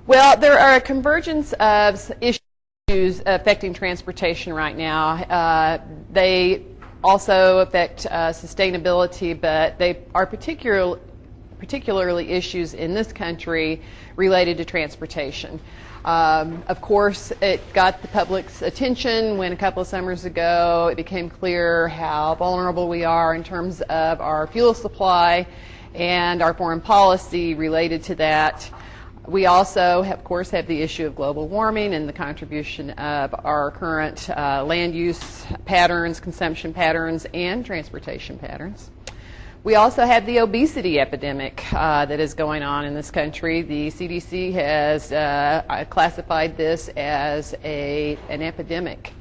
Well, there are a convergence of issues affecting transportation right now. They also affect sustainability, but they are particularly issues in this country related to transportation. Of course, it got the public's attention when a couple of summers ago it became clear how vulnerable we are in terms of our fuel supply and our foreign policy related to that. We also, of course, have the issue of global warming and the contribution of our current land use patterns, consumption patterns, and transportation patterns. We also have the obesity epidemic that is going on in this country. The CDC has classified this as an epidemic,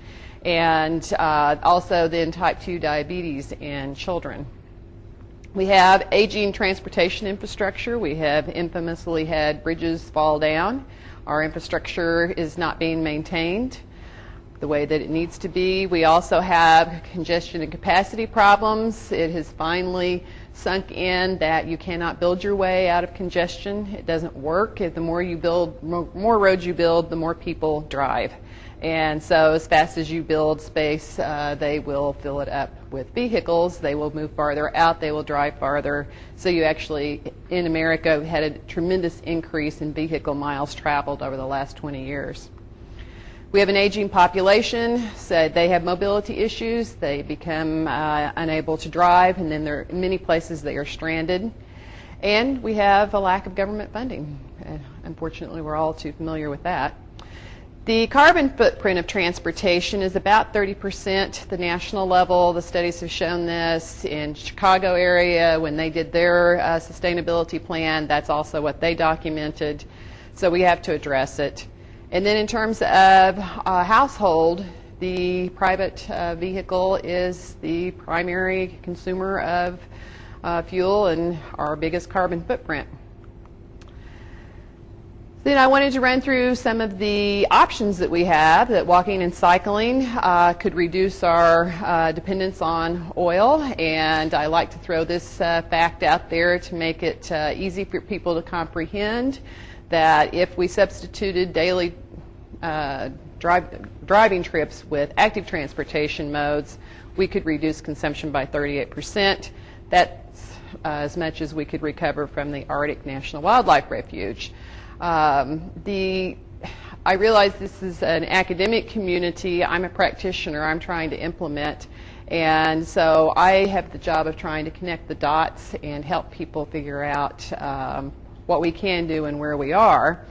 and also then type 2 diabetes in children. We have aging transportation infrastructure. We have infamously had bridges fall down. Our infrastructure is not being maintained the way that it needs to be. We also have congestion and capacity problems. It has finally sunk in that you cannot build your way out of congestion. It doesn't work. The more you build, more roads you build, the more people drive. And so as fast as you build space, they will fill it up with vehicles. They will move farther out. They will drive farther. So you actually, in America, had a tremendous increase in vehicle miles traveled over the last 20 years. We have an aging population, so they have mobility issues. They become unable to drive, and then there are in many places they are stranded. And we have a lack of government funding. Unfortunately, we're all too familiar with that. The carbon footprint of transportation is about 30% at the national level. The studies have shown this in Chicago area when they did their sustainability plan. That's also what they documented. So we have to address it. And then in terms of household, the private vehicle is the primary consumer of fuel and our biggest carbon footprint. Then I wanted to run through some of the options that we have, that walking and cycling could reduce our dependence on oil, and I like to throw this fact out there to make it easy for people to comprehend, that if we substituted daily driving trips with active transportation modes, we could reduce consumption by 38%. That's as much as we could recover from the Arctic National Wildlife Refuge. I realize this is an academic community. I'm a practitioner. I'm trying to implement. And so I have the job of trying to connect the dots and help people figure out what we can do and where we are.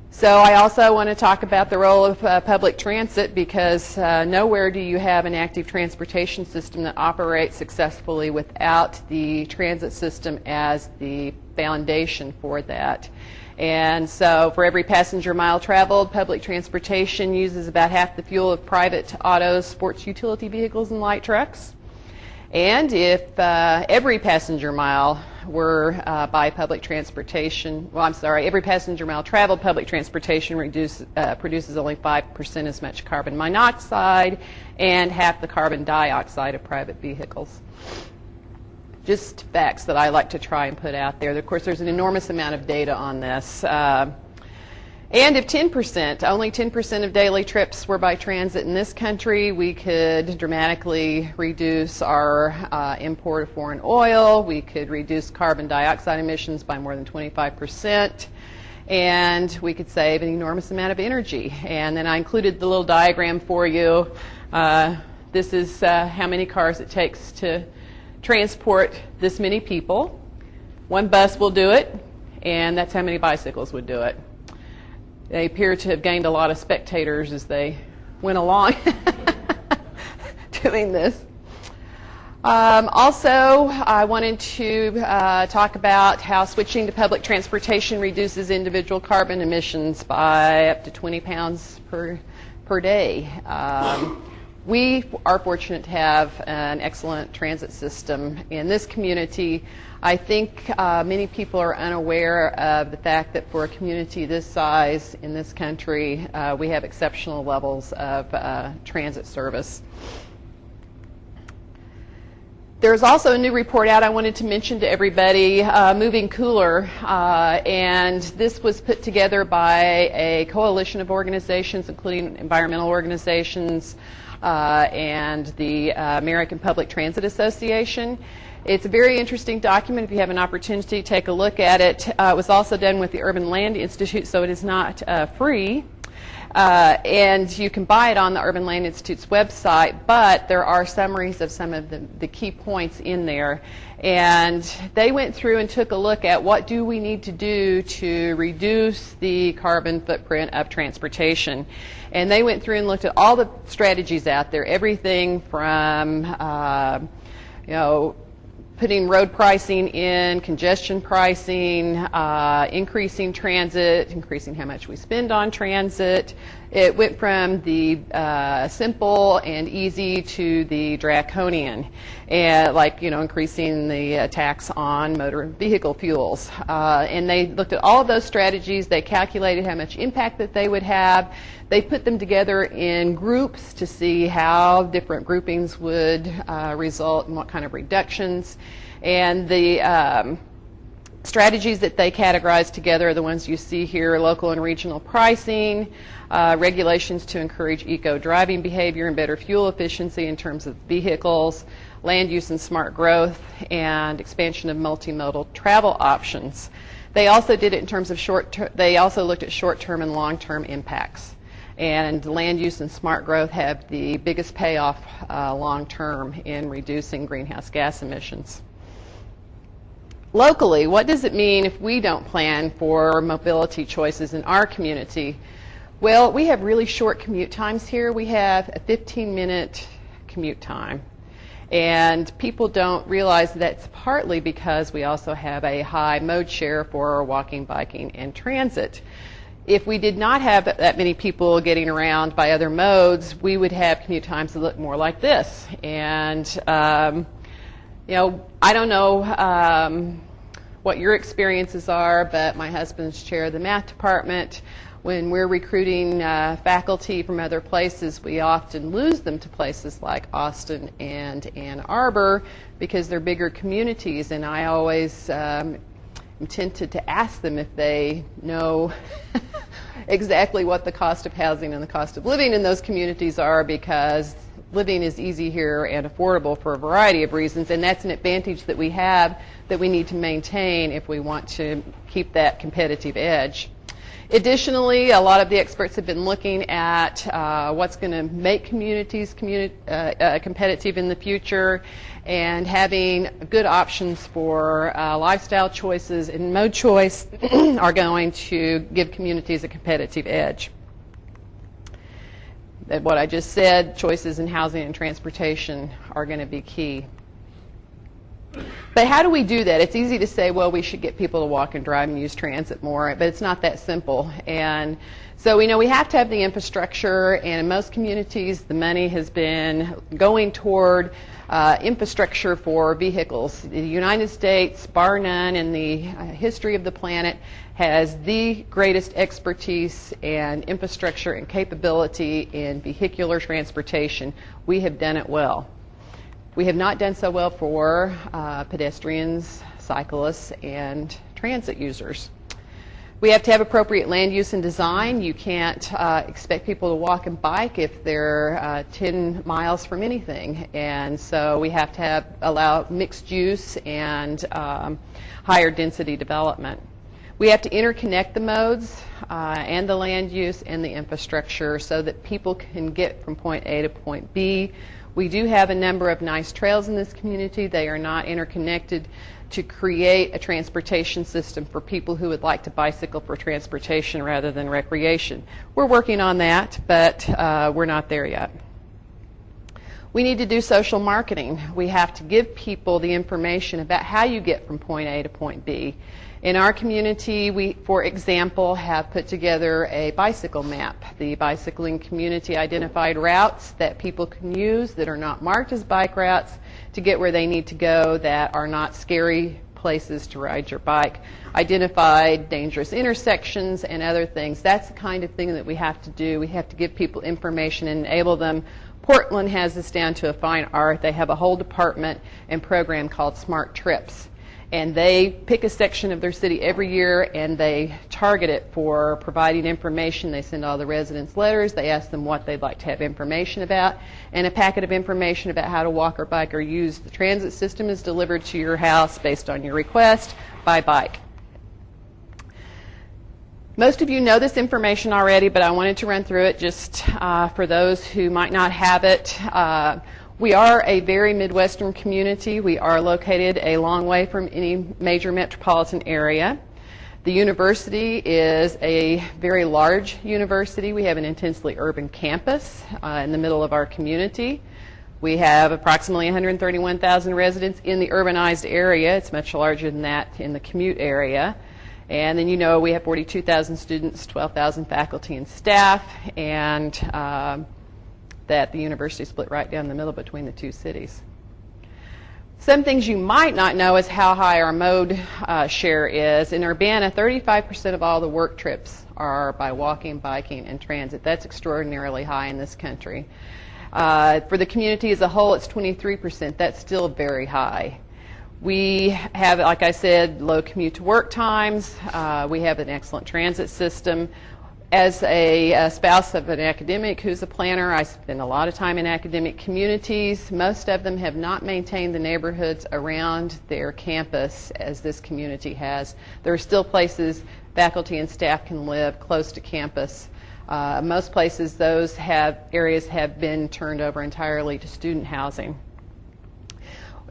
So I also want to talk about the role of public transit, because nowhere do you have an active transportation system that operates successfully without the transit system as the foundation for that. And so for every passenger mile traveled, public transportation uses about half the fuel of private autos, sports utility vehicles, and light trucks. And if every passenger mile were by public transportation, every passenger mile traveled, public transportation produces only 5% as much carbon monoxide and half the carbon dioxide of private vehicles. Just facts that I like to try and put out there. Of course, there's an enormous amount of data on this. And if only 10% of daily trips were by transit in this country, we could dramatically reduce our import of foreign oil. We could reduce carbon dioxide emissions by more than 25%. And we could save an enormous amount of energy. And then I included the little diagram for you. This is how many cars it takes to transport this many people. One bus will do it, and that's how many bicycles would do it. They appear to have gained a lot of spectators as they went along doing this. Also, I wanted to talk about how switching to public transportation reduces individual carbon emissions by up to 20 pounds per day. We are fortunate to have an excellent transit system in this community. I think many people are unaware of the fact that for a community this size in this country, we have exceptional levels of transit service. There's also a new report out I wanted to mention to everybody, Moving Cooler, and this was put together by a coalition of organizations, including environmental organizations and the American Public Transit Association. It's a very interesting document. If you have an opportunity, take a look at it. It was also done with the Urban Land Institute, so it is not free. And you can buy it on the Urban Land Institute's website, but there are summaries of some of the key points in there. And they went through and took a look at what do we need to do to reduce the carbon footprint of transportation. And they went through and looked at all the strategies out there, everything from, putting road pricing in, congestion pricing, increasing transit, increasing how much we spend on transit. It went from the simple and easy to the draconian, and increasing the tax on motor vehicle fuels. And they looked at all of those strategies. They calculated how much impact that they would have. They put them together in groups to see how different groupings would result in what kind of reductions. And the strategies that they categorized together are the ones you see here: local and regional pricing, regulations to encourage eco-driving behavior and better fuel efficiency in terms of vehicles, land use and smart growth, and expansion of multimodal travel options. They also did it in terms of they also looked at short-term and long-term impacts. And land use and smart growth have the biggest payoff long-term in reducing greenhouse gas emissions. Locally, what does it mean if we don't plan for mobility choices in our community? Well, we have really short commute times here. We have a 15-minute commute time. And people don't realize that's partly because we also have a high mode share for walking, biking, and transit. If we did not have that many people getting around by other modes, we would have commute times that look more like this. And, I don't know what your experiences are, but my husband's chair of the math department. When we're recruiting faculty from other places, we often lose them to places like Austin and Ann Arbor because they're bigger communities, and I always am tempted to ask them if they know exactly what the cost of housing and the cost of living in those communities are, because living is easy here and affordable for a variety of reasons, and that's an advantage that we have that we need to maintain if we want to keep that competitive edge. Additionally, a lot of the experts have been looking at what's going to make communities competitive in the future, and having good options for lifestyle choices and mode choice are going to give communities a competitive edge. That what I just said, choices in housing and transportation are going to be key. But how do we do that? It's easy to say, well, we should get people to walk and drive and use transit more, but it's not that simple. And so we know we have to have the infrastructure, and in most communities the money has been going toward infrastructure for vehicles. The United States, bar none in the history of the planet, has the greatest expertise and infrastructure and capability in vehicular transportation. We have done it well. We have not done so well for pedestrians, cyclists, and transit users. We have to have appropriate land use and design. You can't expect people to walk and bike if they're 10 miles from anything. And so we have to allow mixed use and higher density development. We have to interconnect the modes and the land use and the infrastructure so that people can get from point A to point B. We do have a number of nice trails in this community. They are not interconnected to create a transportation system for people who would like to bicycle for transportation rather than recreation. We're working on that, but we're not there yet. We need to do social marketing. We have to give people the information about how you get from point A to point B. In our community, we, for example, have put together a bicycle map. The bicycling community identified routes that people can use that are not marked as bike routes to get where they need to go, that are not scary places to ride your bike, identified dangerous intersections and other things. That's the kind of thing that we have to do. We have to give people information and enable them Portland has this down to a fine art. They have a whole department and program called Smart Trips. And they pick a section of their city every year and they target it for providing information. They send all the residents letters. They ask them what they'd like to have information about. And a packet of information about how to walk or bike or use the transit system is delivered to your house based on your request by bike. Most of you know this information already, but I wanted to run through it just for those who might not have it. We are a very Midwestern community. We are located a long way from any major metropolitan area. The university is a very large university. We have an intensely urban campus in the middle of our community. We have approximately 131,000 residents in the urbanized area. It's much larger than that in the commute area. And then we have 42,000 students, 12,000 faculty and staff, and that the university split right down the middle between the two cities. Some things you might not know is how high our mode share is. In Urbana, 35% of all the work trips are by walking, biking, and transit. That's extraordinarily high in this country. For the community as a whole, it's 23%. That's still very high. We have, like I said, low commute to work times. We have an excellent transit system. As a spouse of an academic who's a planner, I spend a lot of time in academic communities. Most of them have not maintained the neighborhoods around their campus as this community has. There are still places faculty and staff can live close to campus. Most places, those areas have been turned over entirely to student housing.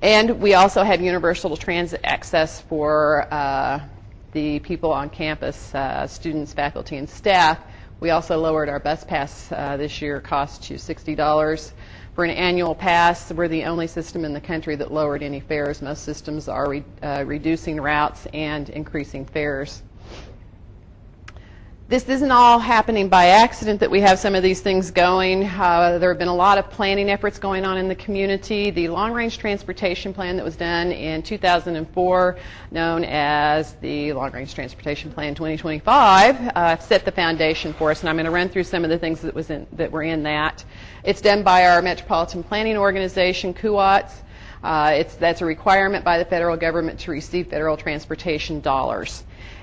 And we also have universal transit access for the people on campus, students, faculty, and staff. We also lowered our bus pass this year cost to $60 for an annual pass. We're the only system in the country that lowered any fares. Most systems are reducing routes and increasing fares. This isn't all happening by accident that we have some of these things going. There have been a lot of planning efforts going on in the community. The long-range transportation plan that was done in 2004, known as the Long-Range Transportation Plan 2025, set the foundation for us, and I'm going to run through some of the things that were in that. It's done by our Metropolitan Planning Organization, CUOTS. That's a requirement by the federal government to receive federal transportation dollars.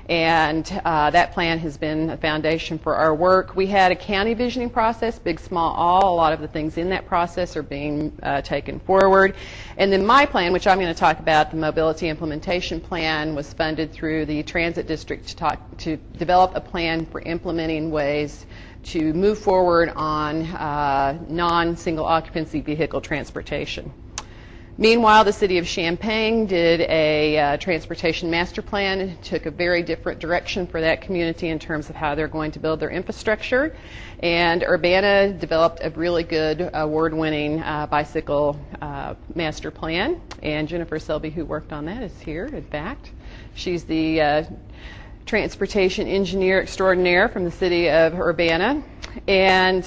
And that plan has been a foundation for our work. We had a county visioning process, big, small, all. A lot of the things in that process are being taken forward. And then my plan, which I'm going to talk about, the Mobility Implementation Plan, was funded through the Transit District to develop a plan for implementing ways to move forward on non-single occupancy vehicle transportation. Meanwhile, the city of Champaign did a transportation master plan. It took a very different direction for that community in terms of how they're going to build their infrastructure. And Urbana developed a really good award-winning bicycle master plan. And Jennifer Selby, who worked on that, is here, in fact. She's the transportation engineer extraordinaire from the city of Urbana. And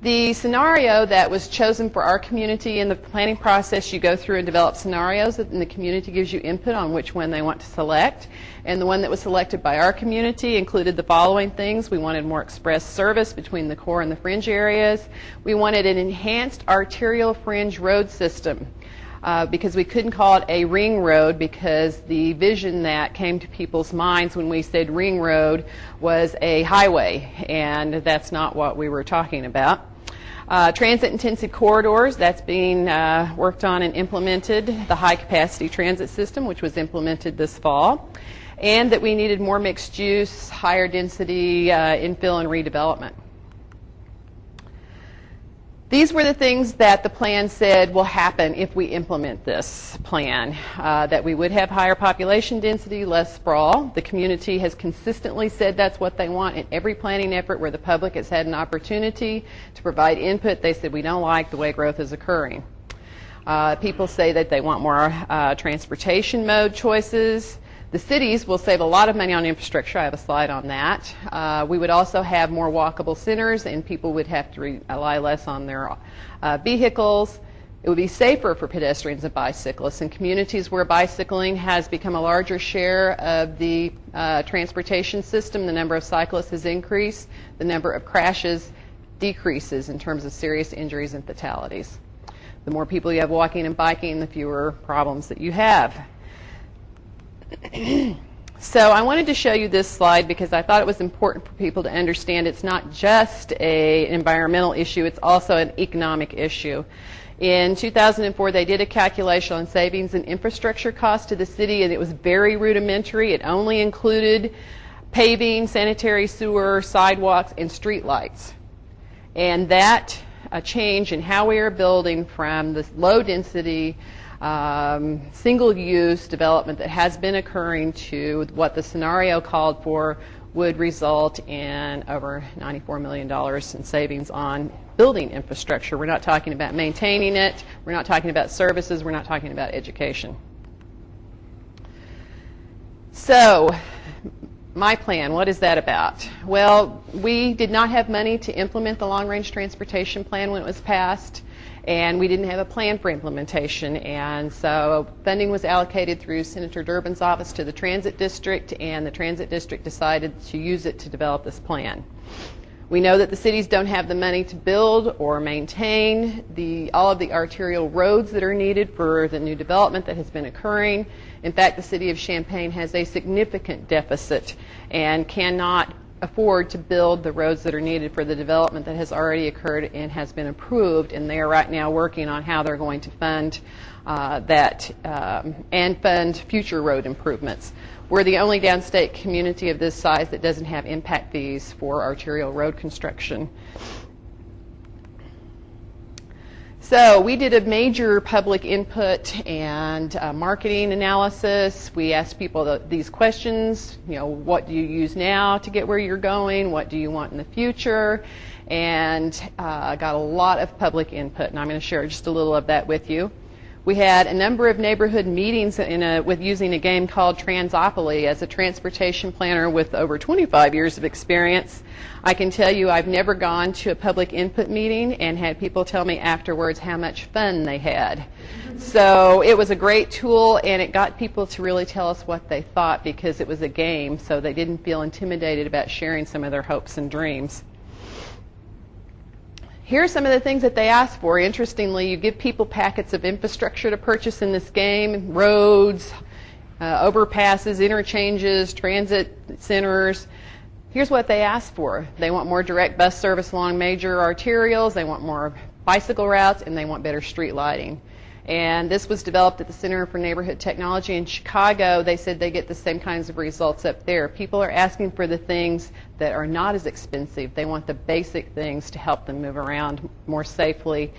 the scenario that was chosen for our community in the planning process, you go through and develop scenarios, and the community gives you input on which one they want to select. And the one that was selected by our community included the following things. We wanted more express service between the core and the fringe areas. We wanted an enhanced arterial fringe road system. Because we couldn't call it a ring road, because the vision that came to people's minds when we said ring road was a highway, and that's not what we were talking about. Transit-intensive corridors, that's being worked on and implemented. The high-capacity transit system, which was implemented this fall. And that we needed more mixed-use, higher density infill and redevelopment. These were the things that the plan said will happen if we implement this plan, that we would have higher population density, less sprawl. The community has consistently said that's what they want in every planning effort where the public has had an opportunity to provide input. They said we don't like the way growth is occurring. People say that they want more transportation mode choices. The cities will save a lot of money on infrastructure. I have a slide on that. We would also have more walkable centers, and people would have to rely less on their vehicles. It would be safer for pedestrians and bicyclists. In communities where bicycling has become a larger share of the transportation system, the number of cyclists has increased, the number of crashes decreases in terms of serious injuries and fatalities. The more people you have walking and biking, the fewer problems that you have. So I wanted to show you this slide because I thought it was important for people to understand it's not just an environmental issue, it's also an economic issue. In 2004, they did a calculation on savings and infrastructure costs to the city, and it was very rudimentary. It only included paving, sanitary sewer, sidewalks, and street lights. And that change in how we are building from this low-density, single-use development that has been occurring to what the scenario called for would result in over $94 million in savings on building infrastructure. We're not talking about maintaining it. We're not talking about services. We're not talking about education. So, my plan, what is that about? Well, we did not have money to implement the long-range transportation plan when it was passed, and we didn't have a plan for implementation. And so funding was allocated through Senator Durbin's office to the Transit District, and the Transit District decided to use it to develop this plan. We know that the cities don't have the money to build or maintain all of the arterial roads that are needed for the new development that has been occurring. In fact, the city of Champaign has a significant deficit and cannot afford to build the roads that are needed for the development that has already occurred and has been approved, and they are right now working on how they're going to fund that and fund future road improvements. We're the only downstate community of this size that doesn't have impact fees for arterial road construction. So we did a major public input and marketing analysis. We asked people these questions, what do you use now to get where you're going? What do you want in the future? And got a lot of public input, and I'm going to share just a little of that with you. We had a number of neighborhood meetings with using a game called Transopoly. As a transportation planner with over 25 years of experience, I can tell you I've never gone to a public input meeting and had people tell me afterwards how much fun they had. So it was a great tool, and it got people to really tell us what they thought because it was a game, so they didn't feel intimidated about sharing some of their hopes and dreams. Here are some of the things that they asked for. Interestingly, you give people packets of infrastructure to purchase in this game: roads, overpasses, interchanges, transit centers. Here's what they asked for. They want more direct bus service along major arterials, they want more bicycle routes, and they want better street lighting. And this was developed at the Center for Neighborhood Technology in Chicago. They said they get the same kinds of results up there. People are asking for the things that are not as expensive. They want the basic things to help them move around more safely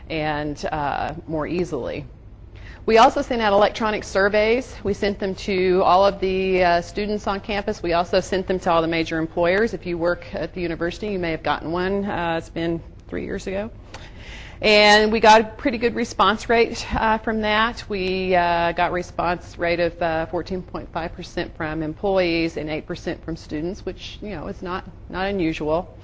and more easily. We also sent out electronic surveys. We sent them to all of the students on campus. We also sent them to all the major employers. If you work at the university, you may have gotten one. It's been 3 years ago. And we got a pretty good response rate from that. We got a response rate of 14.5% from employees and 8% from students, which is not unusual.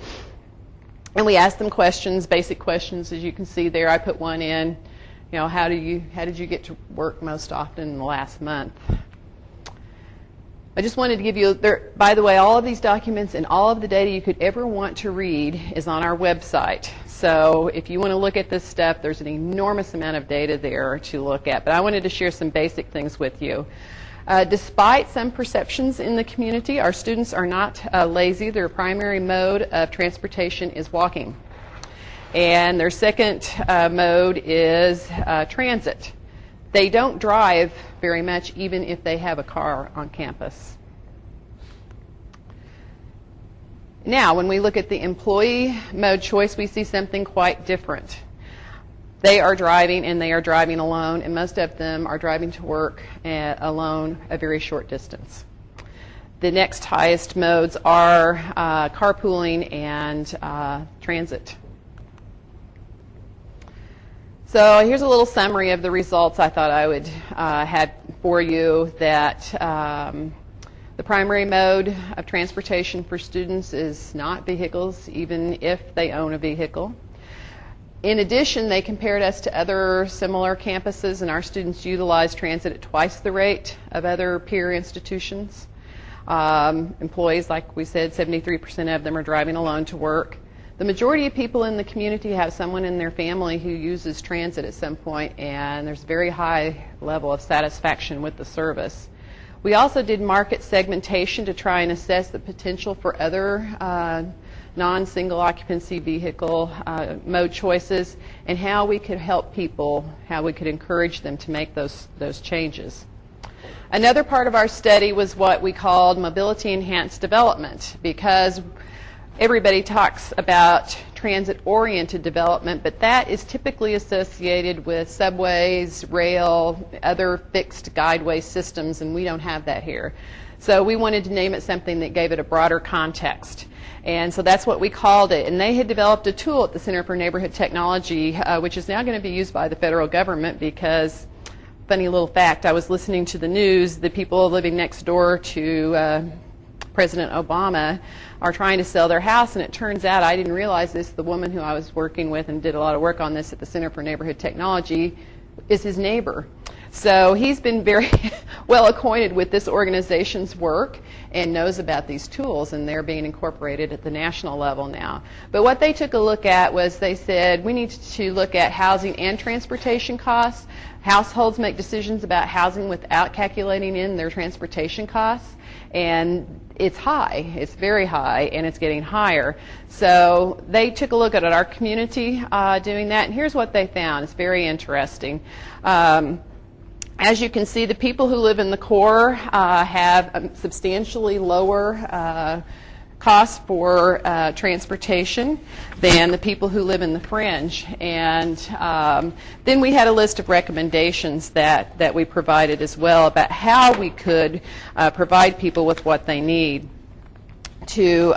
And we asked them questions, basic questions, as you can see there. I put one in. How did you get to work most often in the last month? I just wanted to give you, by the way, all of these documents and all of the data you could ever want to read is on our website. So if you want to look at this stuff, there's an enormous amount of data there to look at. But I wanted to share some basic things with you. Despite some perceptions in the community, our students are not lazy. Their primary mode of transportation is walking. And their second mode is transit. They don't drive very much, even if they have a car on campus. Now, when we look at the employee mode choice, we see something quite different. They are driving, and they are driving alone, and most of them are driving to work alone a very short distance. The next highest modes are carpooling and transit. So here's a little summary of the results I thought I would have for you. That the primary mode of transportation for students is not vehicles, even if they own a vehicle. In addition, they compared us to other similar campuses, and our students utilize transit at twice the rate of other peer institutions. Employees, like we said, 73% of them are driving alone to work. The majority of people in the community have someone in their family who uses transit at some point, and there's a very high level of satisfaction with the service. We also did market segmentation to try and assess the potential for other non-single occupancy vehicle mode choices and how we could help people, how we could encourage them to make those changes. Another part of our study was what we called mobility enhanced development, because everybody talks about transit-oriented development, but that is typically associated with subways, rail, other fixed guideway systems, and we don't have that here. So we wanted to name it something that gave it a broader context. And so that's what we called it. And they had developed a tool at the Center for Neighborhood Technology, which is now going to be used by the federal government because, funny little fact, I was listening to the news, the people living next door to President Obama are trying to sell their house, and it turns out, I didn't realize this, the woman who I was working with and did a lot of work on this at the Center for Neighborhood Technology is his neighbor. So he's been very well acquainted with this organization's work and knows about these tools, and they're being incorporated at the national level now. But what they took a look at was they said we need to look at housing and transportation costs. Households make decisions about housing without calculating in their transportation costs, and it's high. It's very high, and it's getting higher. So they took a look at our community doing that, and here's what they found. It's very interesting. As you can see, the people who live in the core have substantially lower costs for transportation than the people who live in the fringe. And then we had a list of recommendations that we provided as well about how we could provide people with what they need to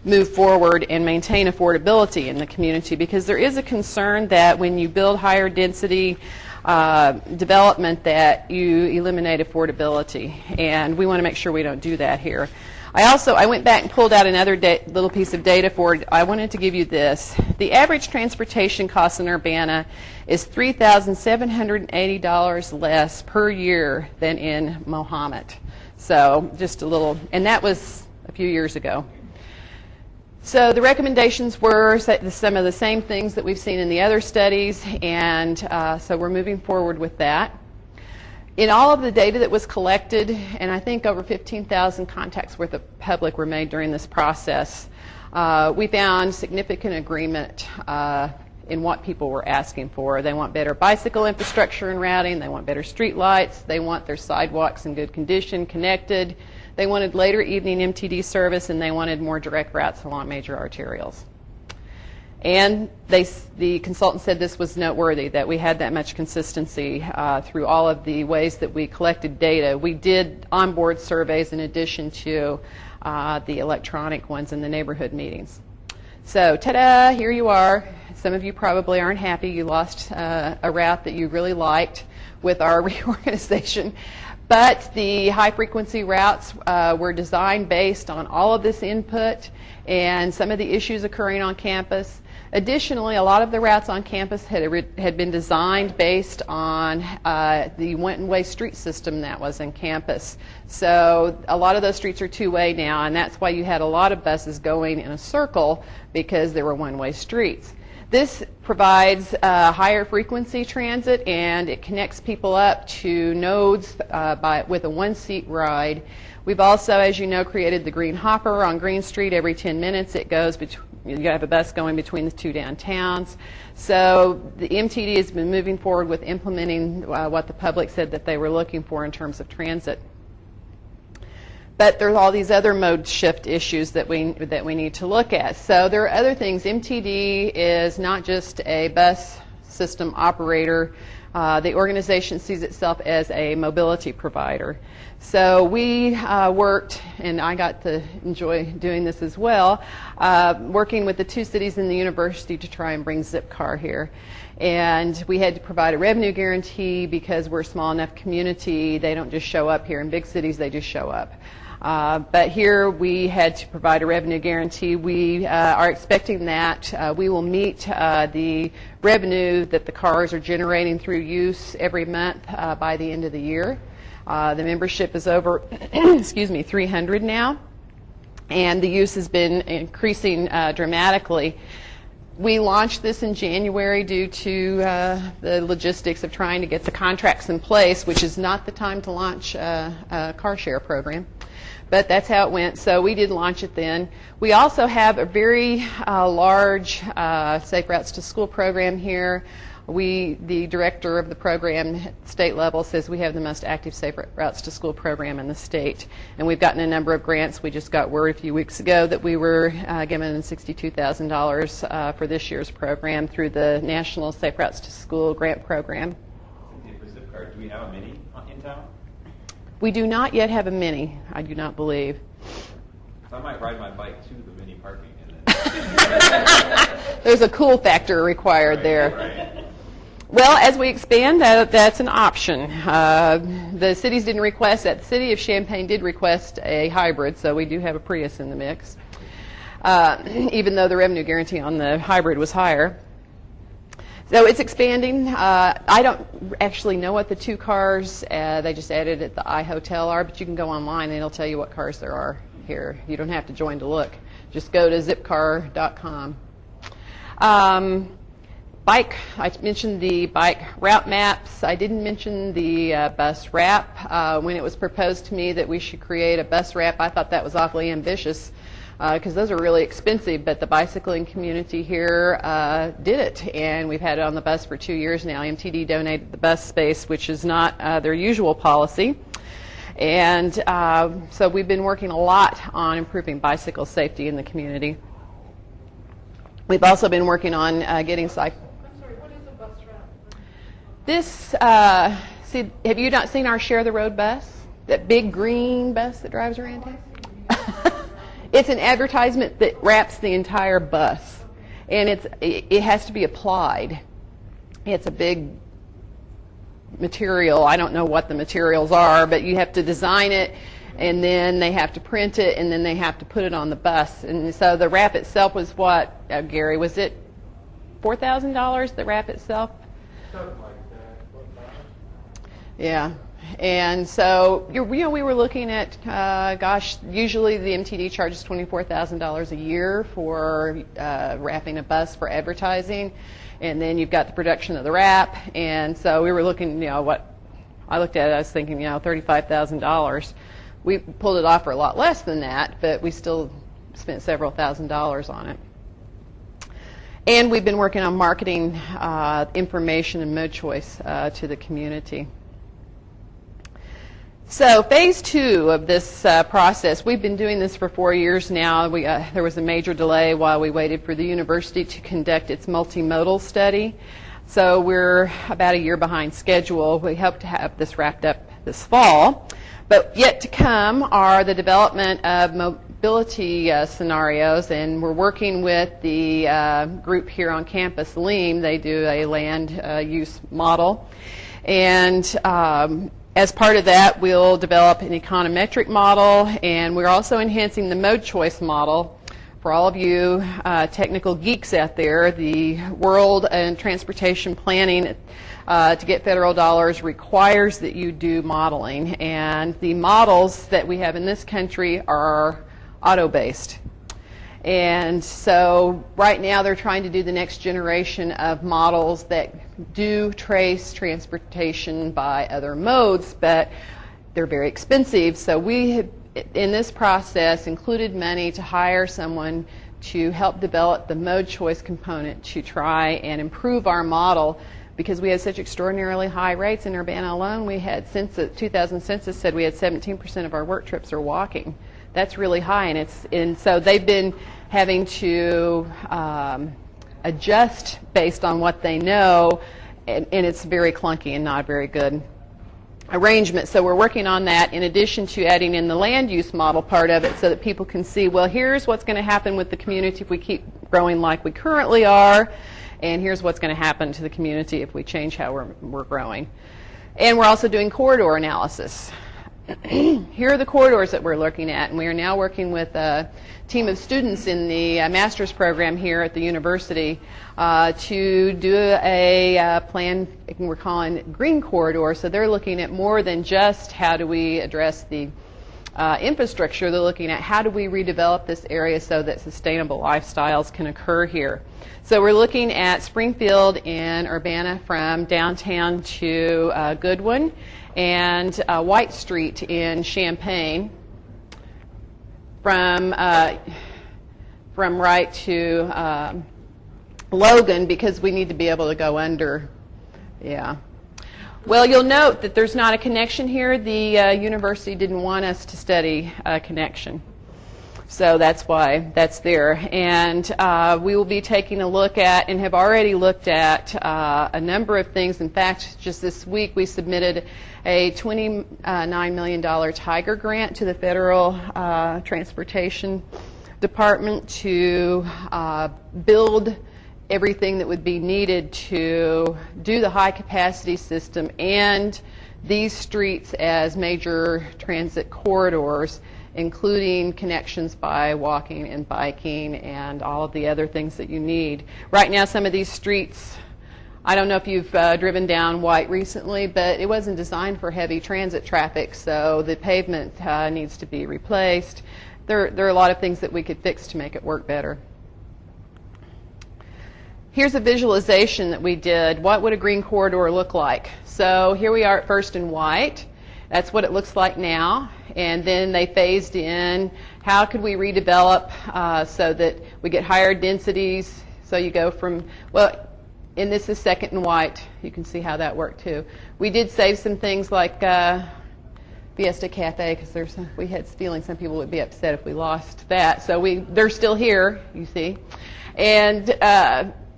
move forward and maintain affordability in the community, because there is a concern that when you build higher density development that you eliminate affordability, and we want to make sure we don't do that here. I went back and pulled out another little piece of data for it. I wanted to give you this. The average transportation cost in Urbana is $3,780 less per year than in Mohammed. So just a little, and that was a few years ago. So the recommendations were some of the same things that we've seen in the other studies, and so we're moving forward with that. In all of the data that was collected, and I think over 15,000 contacts worth of public were made during this process, we found significant agreement in what people were asking for. They want better bicycle infrastructure and routing, they want better street lights, they want their sidewalks in good condition, connected, they wanted later evening MTD service, and they wanted more direct routes along major arterials. And the consultant said this was noteworthy, that we had that much consistency through all of the ways that we collected data. We did onboard surveys in addition to the electronic ones in the neighborhood meetings. So, ta-da, here you are. Some of you probably aren't happy. You lost a route that you really liked with our reorganization. But the high-frequency routes were designed based on all of this input and some of the issues occurring on campus. Additionally, a lot of the routes on campus had been designed based on the one-way street system that was in campus. So a lot of those streets are two-way now, and that's why you had a lot of buses going in a circle, because there were one-way streets. This provides higher frequency transit, and it connects people up to nodes with a one-seat ride. We've also, as you know, created the Green Hopper on Green Street. Every 10 minutes it goes between, you have a bus going between the two downtowns. So the MTD has been moving forward with implementing what the public said that they were looking for in terms of transit. But there's all these other mode shift issues that we need to look at. So there are other things. MTD is not just a bus system operator. The organization sees itself as a mobility provider. So we worked, and I got to enjoy doing this as well, working with the two cities and the university to try and bring Zipcar here. And we had to provide a revenue guarantee because we're a small enough community. They don't just show up here. In big cities, they just show up. But here we had to provide a revenue guarantee. We are expecting that we will meet the revenue that the cars are generating through use every month by the end of the year. The membership is over, excuse me, 300 now. and the use has been increasing dramatically. We launched this in January due to the logistics of trying to get the contracts in place, which is not the time to launch a car share program. But that's how it went, so we did launch it then. We also have a very large Safe Routes to School program here. The director of the program at state level says we have the most active Safe Routes to School program in the state. And we've gotten a number of grants. We just got word a few weeks ago that we were given $62,000 for this year's program through the National Safe Routes to School grant program. For Zipcar, do we have a mini in town? We do not yet have a mini, I do not believe. So I might ride my bike to the mini parking. And then There's a cool factor required there. Right. Well, as we expand, that's an option. The cities didn't request that. The city of Champaign did request a hybrid, so we do have a Prius in the mix, even though the revenue guarantee on the hybrid was higher. So it's expanding. I don't actually know what the two cars they just added at the iHotel are, but you can go online and it'll tell you what cars there are here. You don't have to join to look. Just go to zipcar.com. Bike, I mentioned the bike route maps. I didn't mention the bus wrap. When it was proposed to me that we should create a bus wrap, I thought that was awfully ambitious because those are really expensive, but the bicycling community here did it, and we've had it on the bus for 2 years now. MTD donated the bus space, which is not their usual policy. And so we've been working a lot on improving bicycle safety in the community. We've also been working on getting cycle. I'm sorry, what is a bus route? This, have you not seen our Share the Road bus? That big green bus that drives around here? It's an advertisement that wraps the entire bus, and it has to be applied. It's a big material. I don't know what the materials are, but you have to design it, and then they have to print it, and then they have to put it on the bus. And so the wrap itself was what, Gary, was it $4,000, the wrap itself? Something like that. Yeah. And so, we were looking at, usually the MTD charges $24,000 a year for wrapping a bus for advertising, and then you've got the production of the wrap. And so we were looking, what I looked at it, I was thinking, $35,000. We pulled it off for a lot less than that, but we still spent several $1,000s on it. And we've been working on marketing information and mode choice to the community. So phase 2 of this process, we've been doing this for 4 years now. There was a major delay while we waited for the university to conduct its multimodal study. So we're about a year behind schedule. We hope to have this wrapped up this fall. But yet to come are the development of mobility scenarios, and we're working with the group here on campus, LEAM. They do a land use model. And as part of that, we'll develop an econometric model, and we're also enhancing the mode choice model. For all of you technical geeks out there, the world and transportation planning to get federal dollars requires that you do modeling, and the models that we have in this country are auto-based. And so right now they're trying to do the next generation of models that do trace transportation by other modes, but they're very expensive. So we have, in this process, included money to hire someone to help develop the mode choice component to try and improve our model, because we have such extraordinarily high rates in Urbana alone. We had, since the 2000 census said we had 17% of our work trips are walking. That's really high, and so they've been having to adjust based on what they know, and it's very clunky and not very good arrangement. So we're working on that in addition to adding in the land use model part of it so that people can see, well, here's what's going to happen with the community if we keep growing like we currently are, and here's what's going to happen to the community if we change how we're growing. And we're also doing corridor analysis. Here are the corridors that we're looking at, and we are now working with a team of students in the master's program here at the university to do a plan we're calling Green Corridor. So they're looking at more than just how do we address the infrastructure, they're looking at how do we redevelop this area so that sustainable lifestyles can occur here. So we're looking at Springfield and Urbana from downtown to Goodwin, and White Street in Champaign from right to Logan, because we need to be able to go under. Yeah. Well, you'll note that there's not a connection here. The university didn't want us to study a connection. So that's why that's there. And we will be taking a look at, and have already looked at, a number of things. In fact, just this week we submitted a $29 million Tiger grant to the Federal Transportation Department to build everything that would be needed to do the high capacity system and these streets as major transit corridors, including connections by walking and biking and all of the other things that you need. Right now, some of these streets, I don't know if you've driven down White recently, but it wasn't designed for heavy transit traffic, so the pavement needs to be replaced. There are a lot of things that we could fix to make it work better. Here's a visualization that we did. What would a green corridor look like? So here we are at First and White. That's what it looks like now. And then they phased in how could we redevelop so that we get higher densities. So you go from, well, and this is Second and White. You can see how that worked too. We did save some things like Fiesta Cafe, because we had feeling some people would be upset if we lost that. So they're still here, you see. And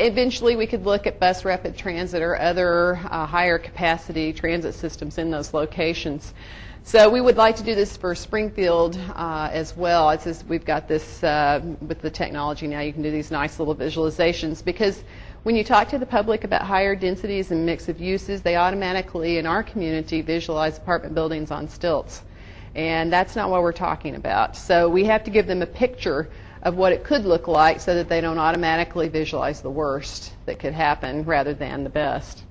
eventually we could look at bus rapid transit or other higher capacity transit systems in those locations. So we would like to do this for Springfield as well. It's just, we've got this with the technology now, you can do these nice little visualizations, because when you talk to the public about higher densities and mix of uses, they automatically in our community visualize apartment buildings on stilts. And that's not what we're talking about. So we have to give them a picture of what it could look like so that they don't automatically visualize the worst that could happen rather than the best.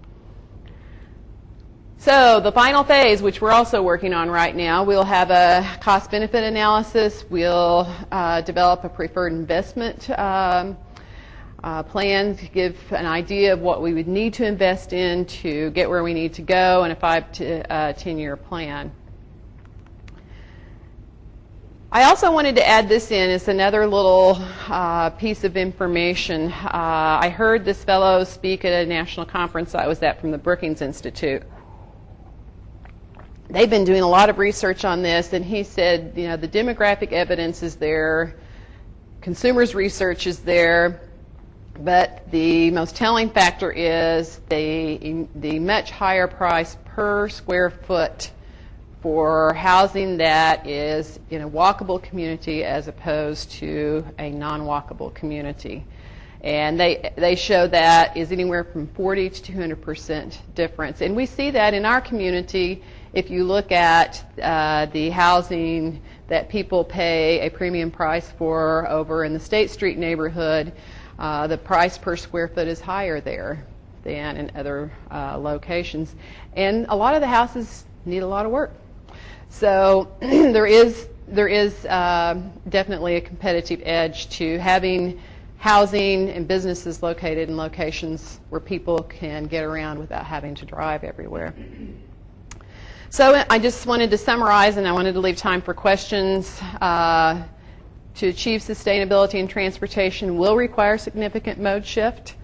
So the final phase, which we're also working on right now, we'll have a cost-benefit analysis. We'll develop a preferred investment plan to give an idea of what we would need to invest in to get where we need to go, and a 5 to 10-year plan. I also wanted to add this in as another little piece of information. I heard this fellow speak at a national conference I was at from the Brookings Institute. They've been doing a lot of research on this, and he said, you know, the demographic evidence is there, consumers' research is there, but the most telling factor is the much higher price per square foot for housing that is in a walkable community as opposed to a non-walkable community. And they show that is anywhere from 40 to 200% difference. And we see that in our community if you look at the housing that people pay a premium price for over in the State Street neighborhood. The price per square foot is higher there than in other locations. And a lot of the houses need a lot of work. So there is definitely a competitive edge to having housing and businesses located in locations where people can get around without having to drive everywhere. So I just wanted to summarize, and I wanted to leave time for questions. To achieve sustainability in transportation will require significant mode shift.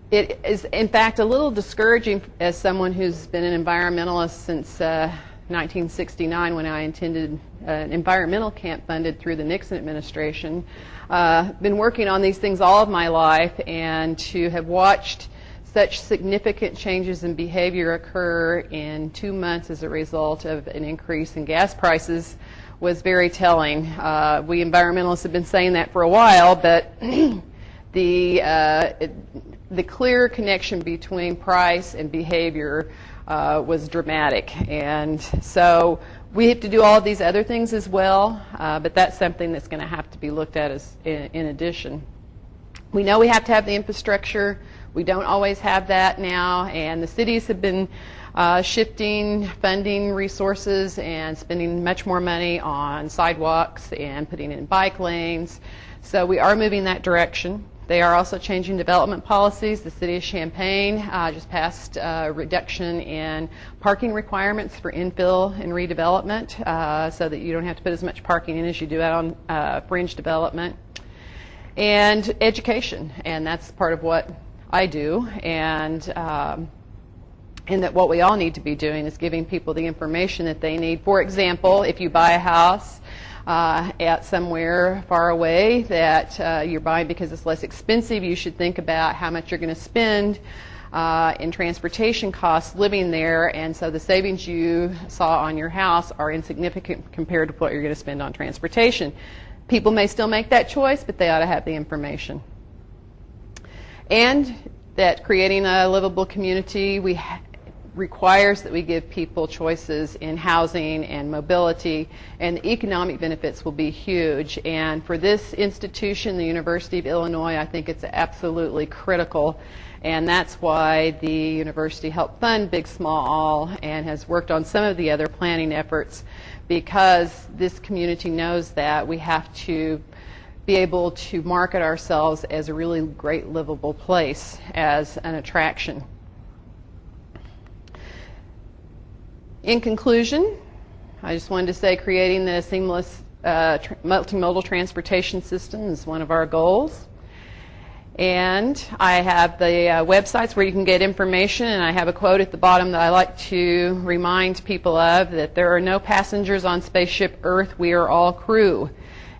It is, in fact, a little discouraging as someone who's been an environmentalist since 1969 when I attended an environmental camp funded through the Nixon administration. Been working on these things all of my life, and to have watched such significant changes in behavior occur in 2 months as a result of an increase in gas prices was very telling. We environmentalists have been saying that for a while, but the clear connection between price and behavior was dramatic. And so we have to do all of these other things as well, but that's something that's going to have to be looked at as in addition. We know we have to have the infrastructure. We don't always have that now, and the cities have been shifting funding resources and spending much more money on sidewalks and putting in bike lanes. So we are moving that direction. They are also changing development policies. The City of Champaign just passed a reduction in parking requirements for infill and redevelopment so that you don't have to put as much parking in as you do out on fringe development. And education, and that's part of what I do. And that what we all need to be doing is giving people the information that they need. For example, if you buy a house at somewhere far away that you're buying because it's less expensive, you should think about how much you're going to spend in transportation costs living there, and so the savings you saw on your house are insignificant compared to what you're going to spend on transportation. People may still make that choice, but they ought to have the information. And that creating a livable community requires that we give people choices in housing and mobility, and the economic benefits will be huge. And for this institution, the University of Illinois, I think it's absolutely critical, and that's why the university helped fund Big Small All and has worked on some of the other planning efforts, because this community knows that we have to be able to market ourselves as a really great livable place, as an attraction. In conclusion, I just wanted to say creating the seamless multimodal transportation system is one of our goals. And I have the websites where you can get information, and I have a quote at the bottom that I like to remind people of, that there are no passengers on Spaceship Earth, we are all crew.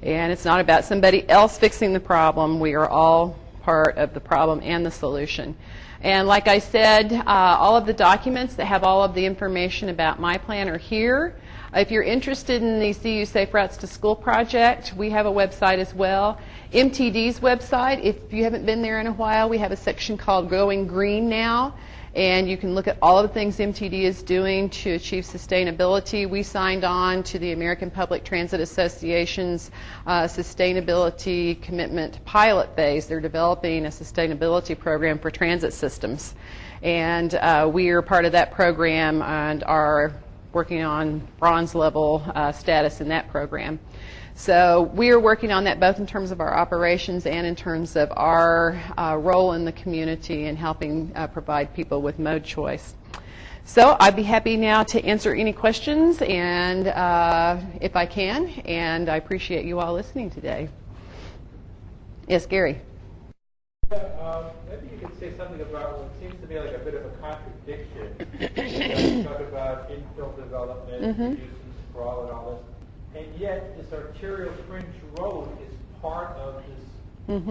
And it's not about somebody else fixing the problem, we are all part of the problem and the solution. And like I said, all of the documents that have all of the information about my plan are here. If you're interested in the CU Safe Routes to School project, we have a website as well. MTD's website, if you haven't been there in a while, we have a section called Going Green now, and you can look at all of the things MTD is doing to achieve sustainability. We signed on to the American Public Transit Association's sustainability commitment pilot phase. They're developing a sustainability program for transit systems, and we are part of that program and are working on bronze level status in that program. So we are working on that both in terms of our operations and in terms of our role in the community and helping provide people with mode choice. So I'd be happy now to answer any questions, and if I can, and I appreciate you all listening today. Yes, Gary. Maybe you could say something about what seems to be like a bit of a contradiction. You talk about infill development, reducing sprawl and all this. And yet, this arterial fringe road is part of this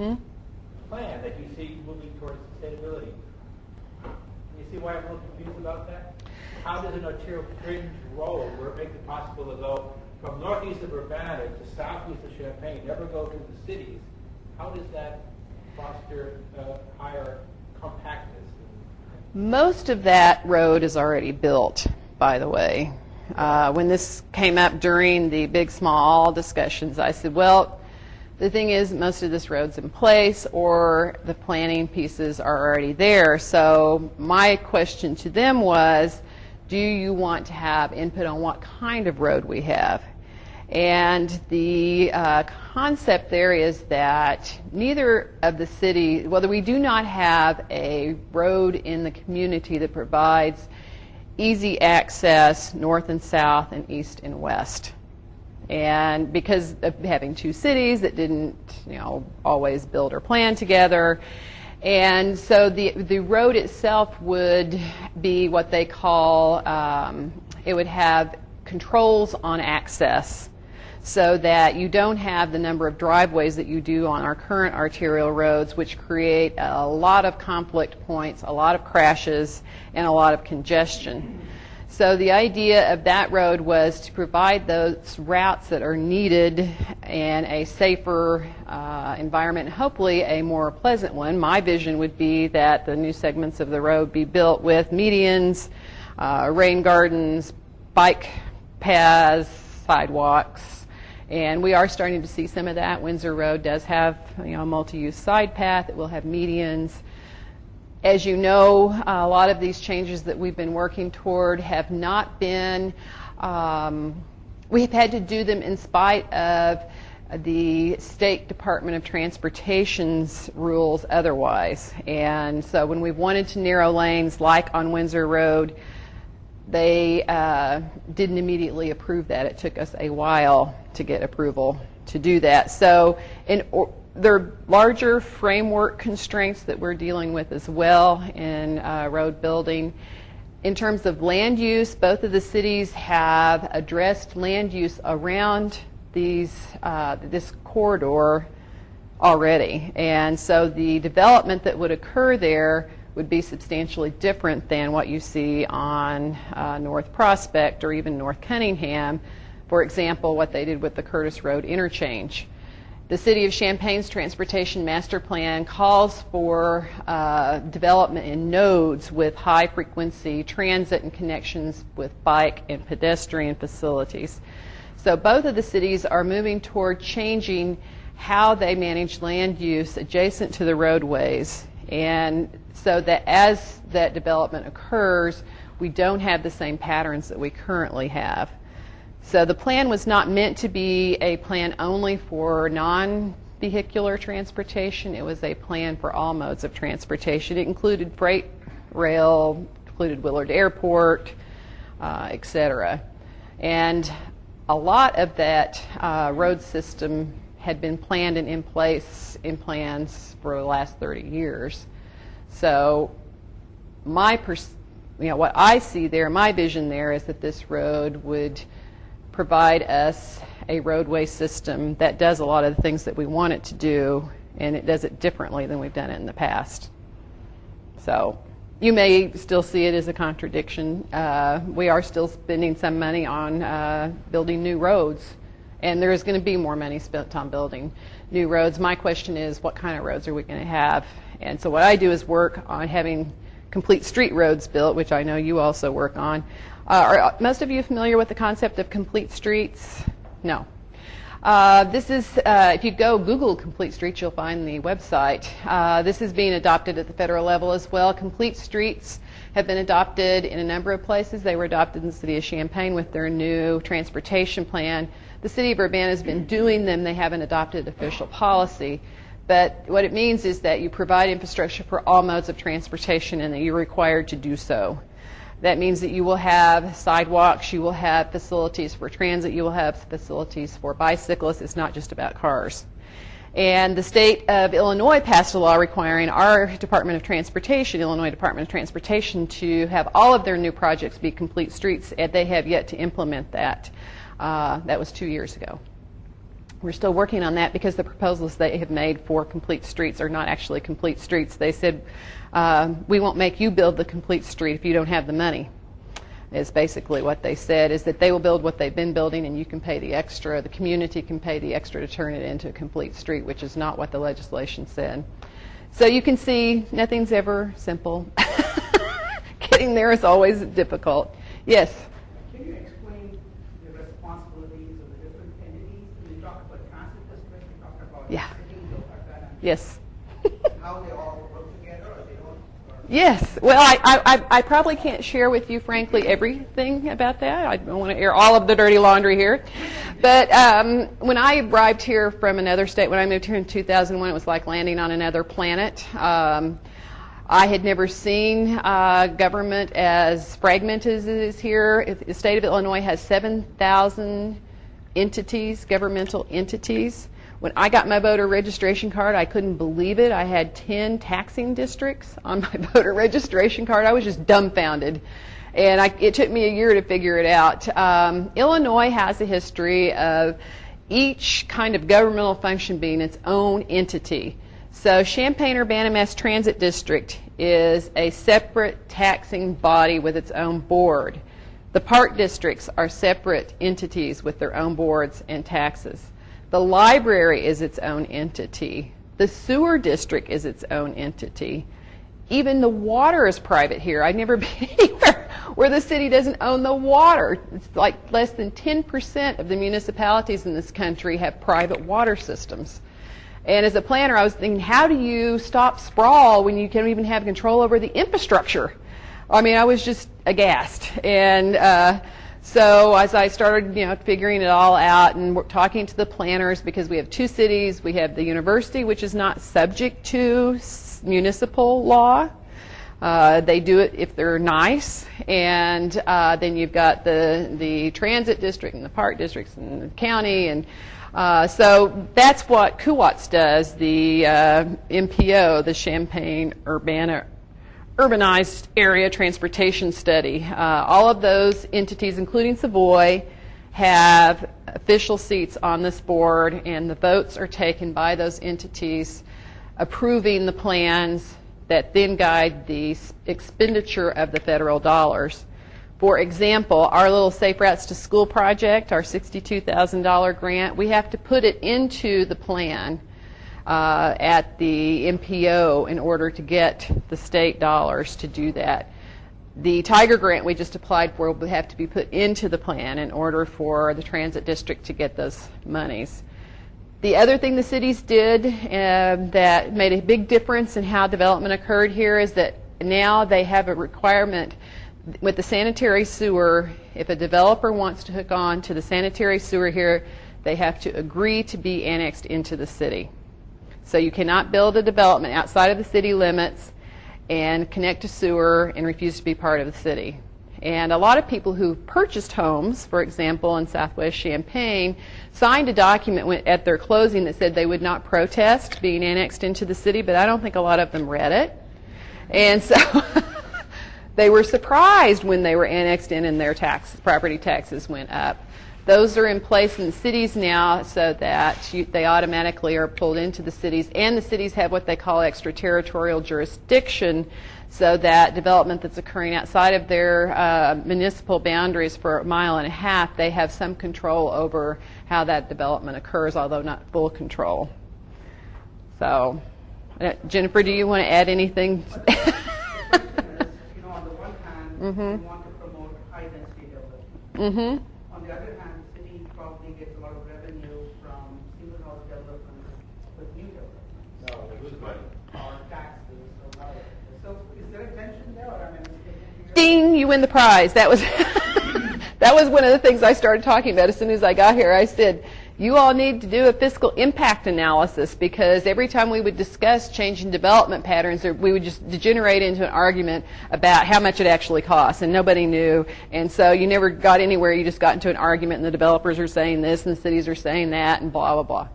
plan that you see moving towards sustainability. You see why I'm a little confused about that? How does an arterial fringe road, where it makes it possible to go from northeast of Urbana to southeast of Champaign, never go through the cities, how does that foster higher compactness? Most of that road is already built, by the way. When this came up during the Big Small All discussions, I said, well, the thing is, most of this road's in place, or the planning pieces are already there. So my question to them was, do you want to have input on what kind of road we have? And the concept there is that neither of the city, whether we do not have a road in the community that provides easy access north and south and east and west. And because of having two cities that didn't, always build or plan together, and so the road itself would be what they call, it would have controls on access, so that you don't have the number of driveways that you do on our current arterial roads, which create a lot of conflict points, a lot of crashes, and a lot of congestion. So the idea of that road was to provide those routes that are needed in a safer environment, and hopefully a more pleasant one. My vision would be that the new segments of the road be built with medians, rain gardens, bike paths, sidewalks, and we are starting to see some of that. Windsor Road does have a multi-use side path. It will have medians. As you know, a lot of these changes that we've been working toward have not been, we have had to do them in spite of the State Department of Transportation's rules otherwise. And so when we've wanted to narrow lanes like on Windsor Road, they didn't immediately approve that. It took us a while to get approval to do that. So there are larger framework constraints that we're dealing with as well in road building. In terms of land use, both of the cities have addressed land use around this corridor already. And so the development that would occur there would be substantially different than what you see on North Prospect or even North Cunningham. For example, what they did with the Curtis Road interchange. The City of Champaign's Transportation Master Plan calls for development in nodes with high-frequency transit and connections with bike and pedestrian facilities. So both of the cities are moving toward changing how they manage land use adjacent to the roadways, and so that as that development occurs, we don't have the same patterns that we currently have. So the plan was not meant to be a plan only for non-vehicular transportation. It was a plan for all modes of transportation. It included freight rail, included Willard Airport, et cetera. And a lot of that road system had been planned and in place in plans for the last 30 years. So what I see there, my vision there is that this road would provide us a roadway system that does a lot of the things that we want it to do, and it does it differently than we've done it in the past. So you may still see it as a contradiction. We are still spending some money on building new roads, and there is going to be more money spent on building new roads. My question is, what kind of roads are we going to have? And so what I do is work on having complete street roads built, which I know you also work on. Are most of you familiar with the concept of complete streets? No. This is, if you go Google complete streets, you'll find the website. This is being adopted at the federal level as well. Complete streets have been adopted in a number of places. They were adopted in the city of Champaign with their new transportation plan. The city of Urbana has been doing them. They haven't adopted official policy. But what it means is that you provide infrastructure for all modes of transportation and that you're required to do so. That means that you will have sidewalks, you will have facilities for transit, you will have facilities for bicyclists. It's not just about cars. And the state of Illinois passed a law requiring our Department of Transportation, Illinois Department of Transportation, to have all of their new projects be complete streets, and they have yet to implement that. That was 2 years ago. We're still working on that because the proposals they have made for complete streets are not actually complete streets. They said, we won't make you build the complete street if you don't have the money, is basically what they said, is that they will build what they've been building and you can pay the extra. The community can pay the extra to turn it into a complete street, which is not what the legislation said. So you can see nothing's ever simple. Getting there is always difficult. Yes? Can you explain the responsibilities of the different entities? When you talk about transit district, you talk about cities, like that. Yes. How they all work together, or they don't? Yes. Well, I probably can't share with you, frankly, everything about that. I don't want to air all of the dirty laundry here. But when I arrived here from another state, when I moved here in 2001, it was like landing on another planet. I had never seen government as fragmented as it is here. The state of Illinois has 7,000 entities, governmental entities. When I got my voter registration card, I couldn't believe it. I had 10 taxing districts on my voter registration card. I was just dumbfounded. And it took me a year to figure it out. Illinois has a history of each kind of governmental function being its own entity. So Champaign-Urbana Mass Transit District is a separate taxing body with its own board. The park districts are separate entities with their own boards and taxes. The library is its own entity. The sewer district is its own entity. Even the water is private here. I've never been anywhere where the city doesn't own the water. It's like less than 10% of the municipalities in this country have private water systems. And as a planner, I was thinking, how do you stop sprawl when you can't even have control over the infrastructure? I mean, I was just aghast. And so as I started, figuring it all out and talking to the planners, because we have two cities, we have the university, which is not subject to municipal law. They do it if they're nice, and then you've got the transit district and the park districts and the county, and so that's what CUWATS does, the MPO, the Champaign Urbanized Area Transportation Study. All of those entities, including Savoy, have official seats on this board, and the votes are taken by those entities approving the plans that then guide the expenditure of the federal dollars. For example, our little Safe Routes to School project, our $62,000 grant, we have to put it into the plan at the MPO in order to get the state dollars to do that. The Tiger grant we just applied for will have to be put into the plan in order for the transit district to get those monies. The other thing the cities did that made a big difference in how development occurred here is that now they have a requirement with the sanitary sewer. If a developer wants to hook on to the sanitary sewer here, they have to agree to be annexed into the city. So you cannot build a development outside of the city limits and connect to sewer and refuse to be part of the city. And a lot of people who purchased homes, for example, in Southwest Champaign, signed a document at their closing that said they would not protest being annexed into the city, but I don't think a lot of them read it. And so they were surprised when they were annexed in and their property taxes went up. Those are in place in the cities now so that they automatically are pulled into the cities, and the cities have what they call extraterritorial jurisdiction, so that development that's occurring outside of their municipal boundaries for a mile and a half, they have some control over how that development occurs, although not full control. So, Jennifer, do you want to add anything? On the one hand, we want to promote high-density development. On the other hand, the city probably gets a lot of revenue from single-house development with new development. Or taxes or whatever. So is there a tension there? Or, Ding! You win the prize. That was that was one of the things I started talking about as soon as I got here. I said, you all need to do a fiscal impact analysis, because every time we would discuss changing development patterns, we would just degenerate into an argument about how much it actually costs, and nobody knew. And so you never got anywhere. You just got into an argument, and the developers are saying this, and the cities are saying that, and blah, blah, blah.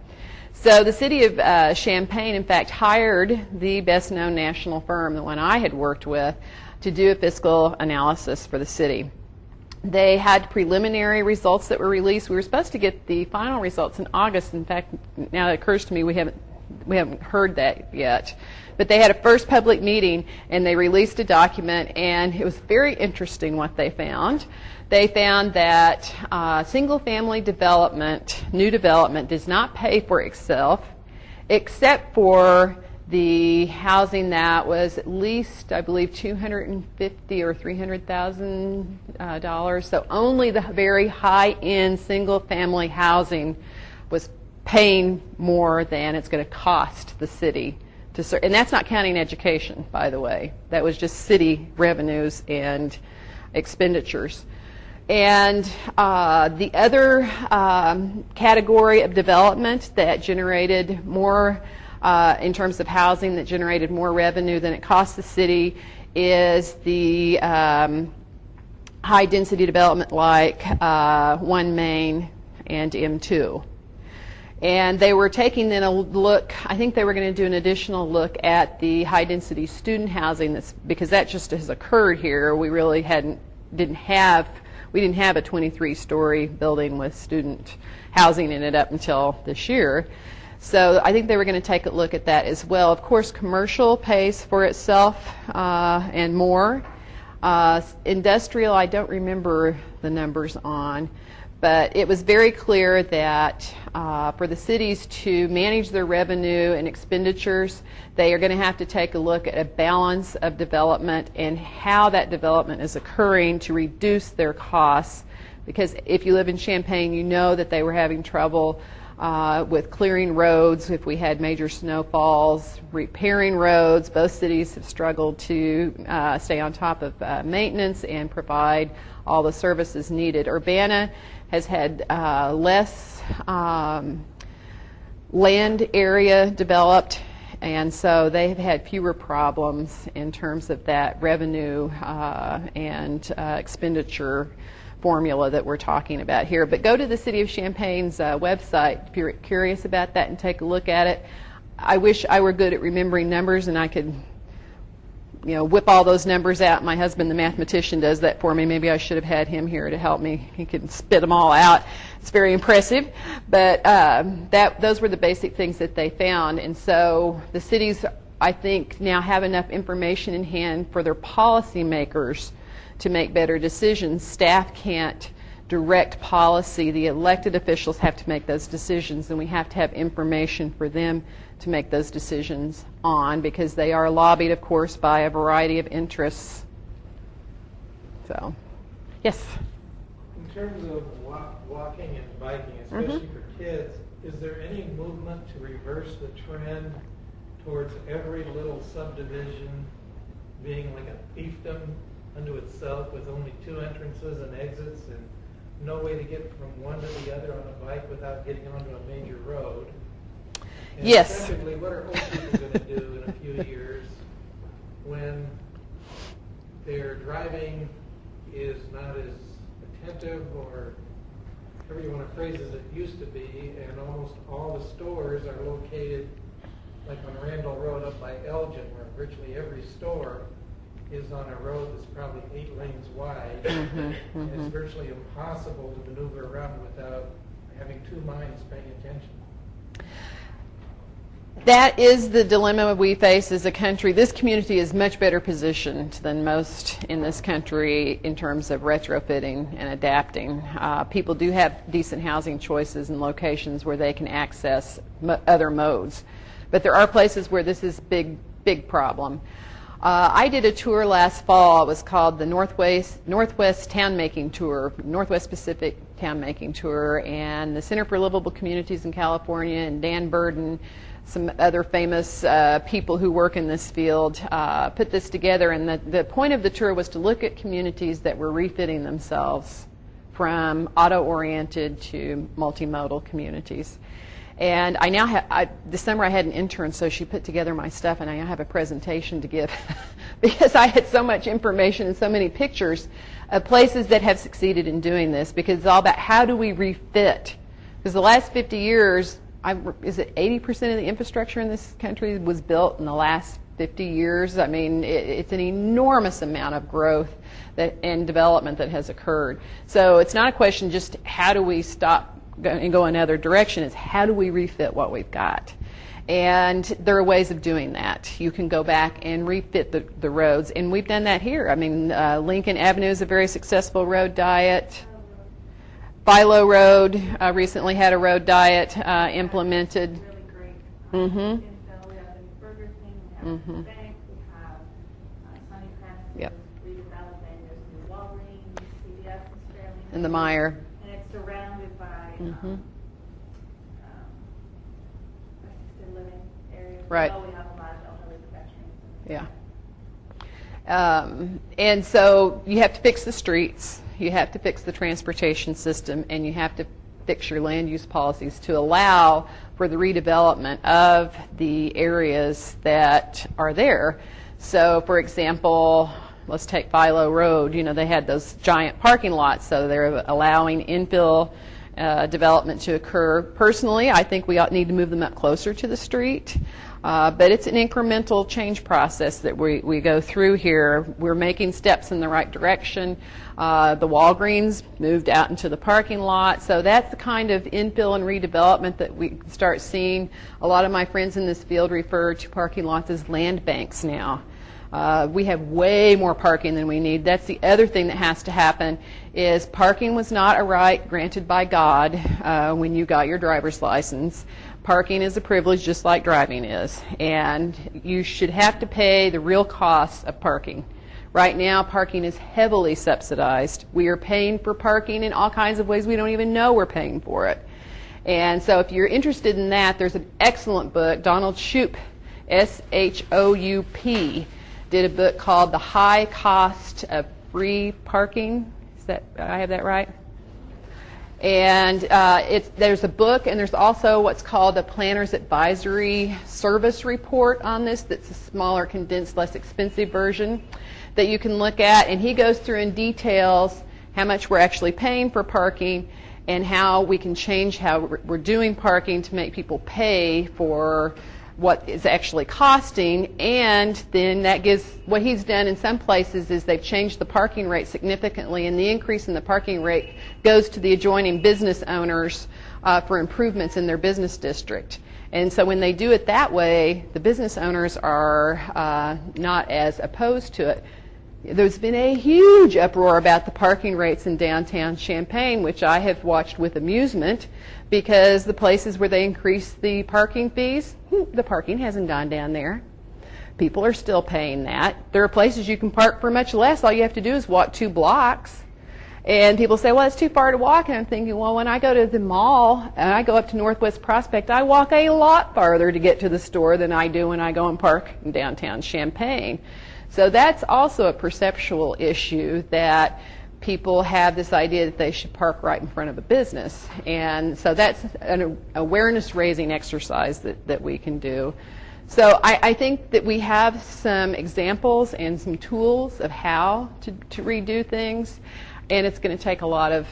So the city of Champaign, in fact, hired the best-known national firm, the one I had worked with, to do a fiscal analysis for the city. They had preliminary results that were released. We were supposed to get the final results in August. In fact, now it occurs to me we haven't heard that yet. But they had a first public meeting, and they released a document, and it was very interesting what they found. They found that single-family development, new development, does not pay for itself, except for the housing that was at least, I believe, $250,000 or $300,000. So only the very high-end single-family housing was paying more than it's going to cost the city to serve. And that's not counting education, by the way. That was just city revenues and expenditures. And the other category of development that generated more in terms of housing, that generated more revenue than it cost the city, is the high-density development like One Main and M2. And they were taking then a look, I think they were going to do an additional look at the high-density student housing, because that just has occurred here. We really didn't have a 23-story building with student housing in it up until this year. So I think they were going to take a look at that as well. Of course, commercial pays for itself and more. Industrial, I don't remember the numbers on, but it was very clear that for the cities to manage their revenue and expenditures, they are going to have to take a look at a balance of development and how that development is occurring to reduce their costs. Because if you live in Champaign, you know that they were having trouble with clearing roads if we had major snowfalls, repairing roads. Both cities have struggled to stay on top of maintenance and provide all the services needed. Urbana has had less land area developed, and so they've had fewer problems in terms of that revenue and expenditure formula that we're talking about here. But go to the City of Champaign's website if you're curious about that and take a look at it. I wish I were good at remembering numbers and I could, whip all those numbers out. My husband, the mathematician, does that for me. Maybe I should have had him here to help me. He can spit them all out. It's very impressive. But those were the basic things that they found. And so the cities, I think, now have enough information in hand for their policymakers to make better decisions. Staff can't direct policy. The elected officials have to make those decisions, and we have to have information for them to make those decisions on, because they are lobbied, of course, by a variety of interests. So, yes? In terms of walking and biking, especially for kids, is there any movement to reverse the trend towards every little subdivision being like a fiefdom unto itself with only 2 entrances and exits and no way to get from one to the other on a bike without getting onto a major road? And yes. Secondly, what are old people going to do in a few years when their driving is not as attentive or however you want to phrase it used to be, and almost all the stores are located like on Randall Road up by Elgin, where virtually every store is on a road that's probably 8 lanes wide, and it's virtually impossible to maneuver around without having 2 minds paying attention. That is the dilemma we face as a country. This community is much better positioned than most in this country in terms of retrofitting and adapting. People do have decent housing choices and locations where they can access other modes. But there are places where this is a big problem. I did a tour last fall. It was called the Northwest Town Making Tour, Northwest Pacific Town Making Tour, and the Center for Livable Communities in California and Dan Burden, some other famous people who work in this field, put this together. And the point of the tour was to look at communities that were refitting themselves from auto-oriented to multimodal communities. And I now have, this summer I had an intern, so she put together my stuff, and I now have a presentation to give because I had so much information and so many pictures of places that have succeeded in doing this, because it's all about how do we refit. Because the last 50 years, is it 80% of the infrastructure in this country was built in the last 50 years? I mean, it's an enormous amount of growth and development that has occurred. So it's not a question just how do we stop and go another direction. It's how do we refit what we've got. And there are ways of doing that. You can go back and refit the roads, and we've done that here. I mean, Lincoln Avenue is a very successful road diet. Philo Road recently had a road diet implemented. Really great. Mm-hmm. In Phil, we have the Burger King, we have the bank, we have Sunnycrest, Yep. redeveloping, there's new Walgreens, CVS is fairly new. And the Meyer. And it's surrounded by Mm-hmm. assisted living areas. Right. Although we have a lot of elderly veterans. Yeah. And so you have to fix the streets, you have to fix the transportation system, and you have to fix your land use policies to allow for the redevelopment of the areas that are there. So, for example, let's take Philo Road. They had those giant parking lots, so they're allowing infill development to occur. Personally, I think we need to move them up closer to the street. But it's an incremental change process that we go through here. We're making steps in the right direction. The Walgreens moved out into the parking lot. So that's the kind of infill and redevelopment that we start seeing. A lot of my friends in this field refer to parking lots as land banks now. We have way more parking than we need. That's the other thing that has to happen, is parking was not a right granted by God when you got your driver's license. Parking is a privilege just like driving is, and you should have to pay the real costs of parking. Right now, parking is heavily subsidized. We are paying for parking in all kinds of ways we don't even know we're paying for it. And so if you're interested in that, there's an excellent book. Donald Shoup, S-H-O-U-P, did a book called The High Cost of Free Parking. I have that right? And there's a book, and there's also what's called a Planner's Advisory Service Report on this that's a smaller, condensed, less expensive version that you can look at. And he goes through in details how much we're actually paying for parking and how we can change how we're doing parking to make people pay for what is actually costing. And then that gives, what he's done in some places is they've changed the parking rate significantly, and the increase in the parking rate goes to the adjoining business owners for improvements in their business district. And so when they do it that way, the business owners are not as opposed to it. There's been a huge uproar about the parking rates in downtown Champaign, which I have watched with amusement, because the places where they increase the parking fees, the parking hasn't gone down there. People are still paying that. There are places you can park for much less. All you have to do is walk 2 blocks. And people say, well, it's too far to walk. And I'm thinking, well, when I go to the mall and I go up to Northwest Prospect, I walk a lot farther to get to the store than I do when I go and park in downtown Champaign. So that's also a perceptual issue, that people have this idea that they should park right in front of a business. And so that's an awareness-raising exercise that we can do. So I think that we have some examples and some tools of how to redo things, and it's going to take a lot of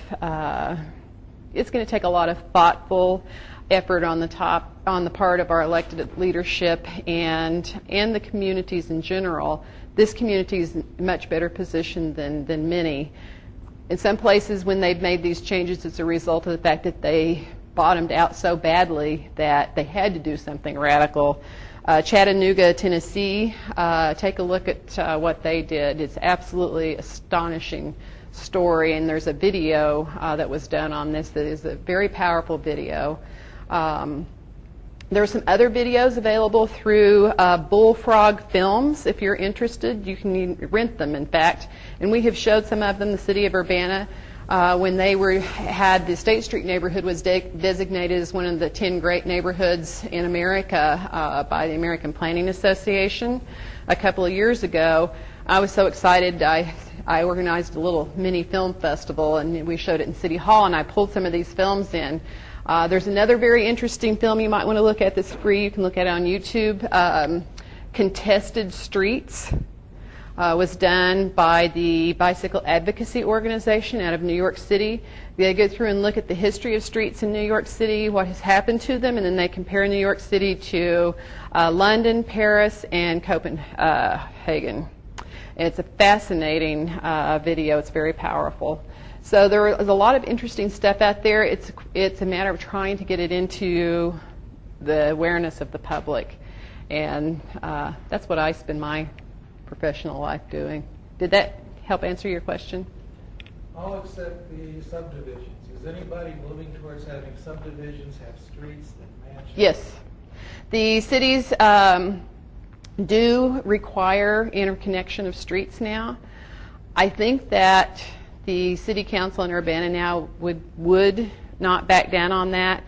thoughtful effort on the part of our elected leadership and the communities in general. This community is in a much better position than many. In some places, when they've made these changes, it's a result of the fact that they bottomed out so badly that they had to do something radical. Chattanooga, Tennessee, take a look at what they did. It's absolutely astonishing story, and there's a video that was done on this that is a very powerful video. There are some other videos available through Bullfrog Films. If you're interested, you can rent them, in fact. And we have showed some of them. The city of Urbana, when they had the State Street neighborhood was designated as one of the 10 great neighborhoods in America by the American Planning Association a couple of years ago. I was so excited. I organized a little mini film festival, and we showed it in City Hall, and I pulled some of these films in. There's another very interesting film you might want to look at that's free. You can look at it on YouTube. Contested Streets was done by the Bicycle Advocacy Organization out of New York City. They go through and look at the history of streets in New York City, what has happened to them, and then they compare New York City to London, Paris, and Copenhagen. And it's a fascinating video. It's very powerful. So there is a lot of interesting stuff out there. It's a matter of trying to get it into the awareness of the public. And that's what I spend my professional life doing. Did that help answer your question? All except the subdivisions. Is anybody moving towards having subdivisions have streets that match? Yes. The cities do require interconnection of streets now. I think that the city council in Urbana now would not back down on that.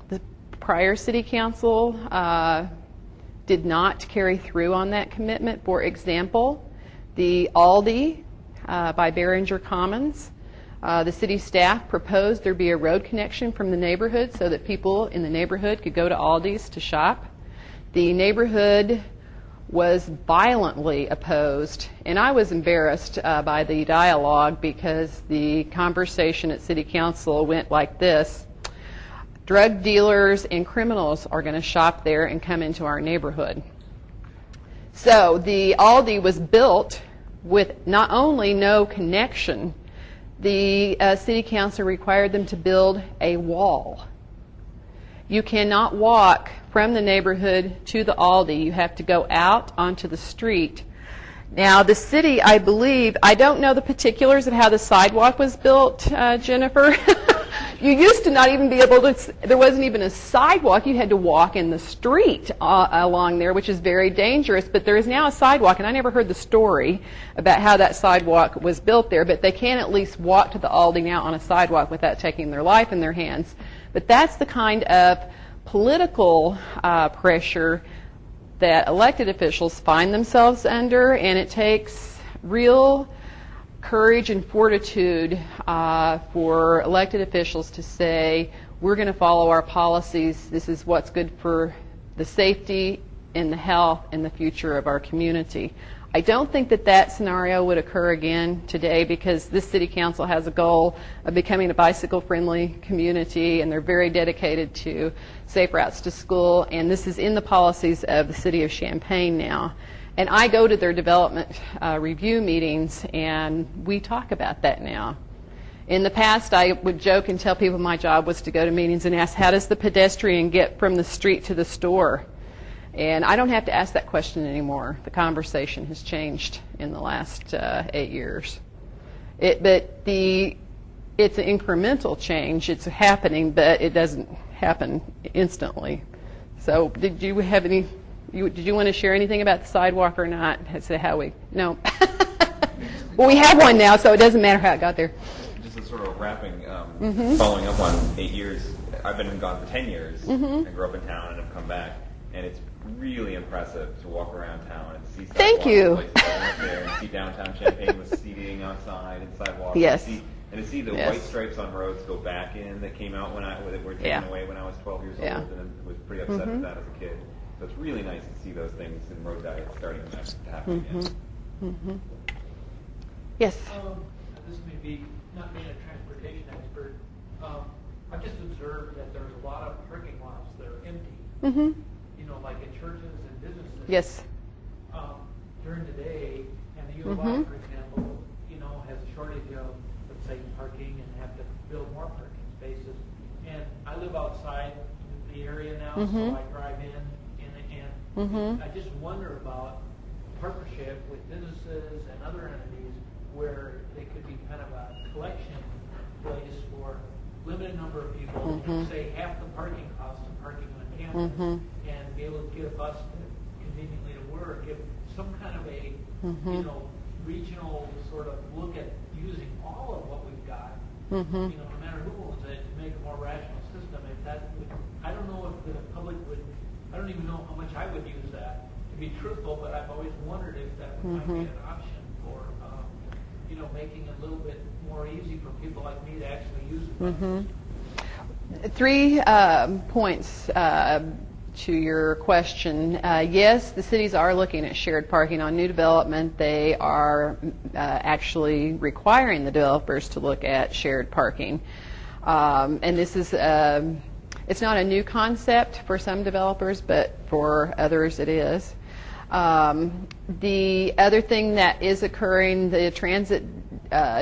The prior city council did not carry through on that commitment. For example, the Aldi by Behringer Commons, the city staff proposed there be a road connection from the neighborhood so that people in the neighborhood could go to Aldi's to shop. The neighborhood was violently opposed, and I was embarrassed by the dialogue, because the conversation at City Council went like this: drug dealers and criminals are going to shop there and come into our neighborhood. So the Aldi was built with not only no connection, the City Council required them to build a wall. You cannot walk from the neighborhood to the Aldi. You have to go out onto the street. Now, the city, I believe, I don't know the particulars of how the sidewalk was built, Jennifer. You used to not even be able to, there wasn't even a sidewalk. You had to walk in the street along there, which is very dangerous. But there is now a sidewalk, and I never heard the story about how that sidewalk was built there, but they can at least walk to the Aldi now on a sidewalk without taking their life in their hands. But that's the kind of political pressure that elected officials find themselves under, and it takes real courage and fortitude for elected officials to say, we're going to follow our policies. This is what's good for the safety and the health and the future of our community. I don't think that that scenario would occur again today because this city council has a goal of becoming a bicycle-friendly community, and they're very dedicated to safe routes to school, and this is in the policies of the city of Champaign now. And I go to their development review meetings, and we talk about that now. In the past, I would joke and tell people my job was to go to meetings and ask, how does the pedestrian get from the street to the store? And I don't have to ask that question anymore. The conversation has changed in the last 8 years. But it's an incremental change. It's happening, but it doesn't happen instantly. So did you have any... Did you want to share anything about the sidewalk or not? No. Well, we have one now, so it doesn't matter how it got there. Just a sort of wrapping, following up on 8 years. I've been gone for 10 years. I grew up in town and have come back, and it's really impressive to walk around town and see Thank you. There and see downtown Champaign with seating outside and sidewalks. Yes. And to see the Yes. white stripes on roads go back in that came out that were taken away when I was 12 years Yeah. old, and I was pretty upset with that as a kid. So it's really nice to see those things in road diets starting to happen again. Yes. This may be not being a transportation expert. I've just observed that there's a lot of parking lots that are empty. You know, like at churches and businesses. Yes. During the day, and the U of I, for example, you know, has a shortage of, let's say, parking and have to build more parking spaces. And I live outside the area now, so I drive in. I just wonder about partnership with businesses and other entities where they could be kind of a collection place for limited number of people, say half the parking costs of parking on campus, and be able to get a bus conveniently to work. If some kind of a you know, regional sort of look at using all of what we've got, you know, no matter who owns it, to make a more rational system. If that would, I don't know if the public would. I don't even know how much I would use that, to be truthful, but I've always wondered if that might be an option for, you know, making it a little bit more easy for people like me to actually use it. 3 points to your question. Yes, the cities are looking at shared parking on new development. They are actually requiring the developers to look at shared parking. And this is... it's not a new concept for some developers, but for others it is. The other thing that is occurring, the transit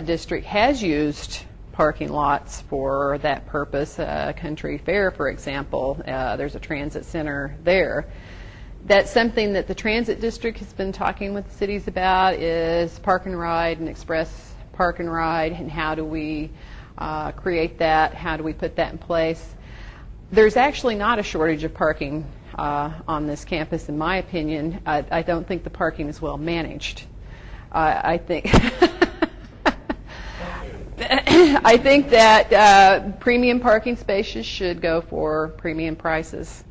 district has used parking lots for that purpose. Country Fair, for example, there's a transit center there. That's something that the transit district has been talking with the cities about, is park and ride and express park and ride, and how do we create that, how do we put that in place. There's actually not a shortage of parking on this campus, in my opinion. I don't think the parking is well managed. I think I think that premium parking spaces should go for premium prices.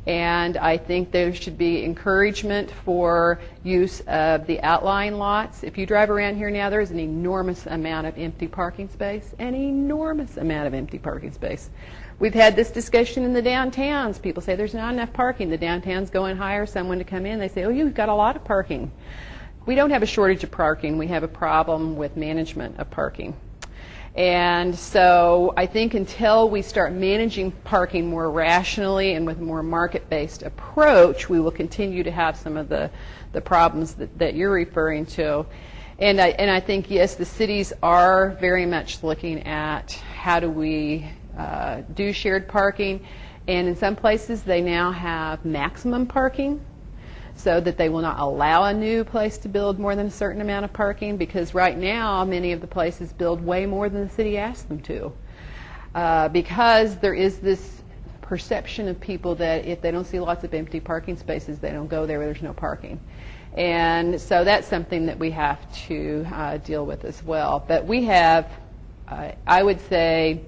And I think there should be encouragement for use of the outlying lots. If you drive around here now, there is an enormous amount of empty parking space, an enormous amount of empty parking space. We've had this discussion in the downtowns. People say there's not enough parking. The downtown's go and hire someone to come in. They say, oh, you've got a lot of parking. We don't have a shortage of parking. We have a problem with management of parking. And so I think until we start managing parking more rationally and with a more market-based approach, we will continue to have some of the problems that you're referring to. And I think, yes, the cities are very much looking at how do we do shared parking. And in some places, they now have maximum parking, so that they will not allow a new place to build more than a certain amount of parking, because right now many of the places build way more than the city asks them to. because there is this perception of people that if they don't see lots of empty parking spaces, they don't go there where there's no parking. And so that's something that we have to deal with as well. But we have, I would say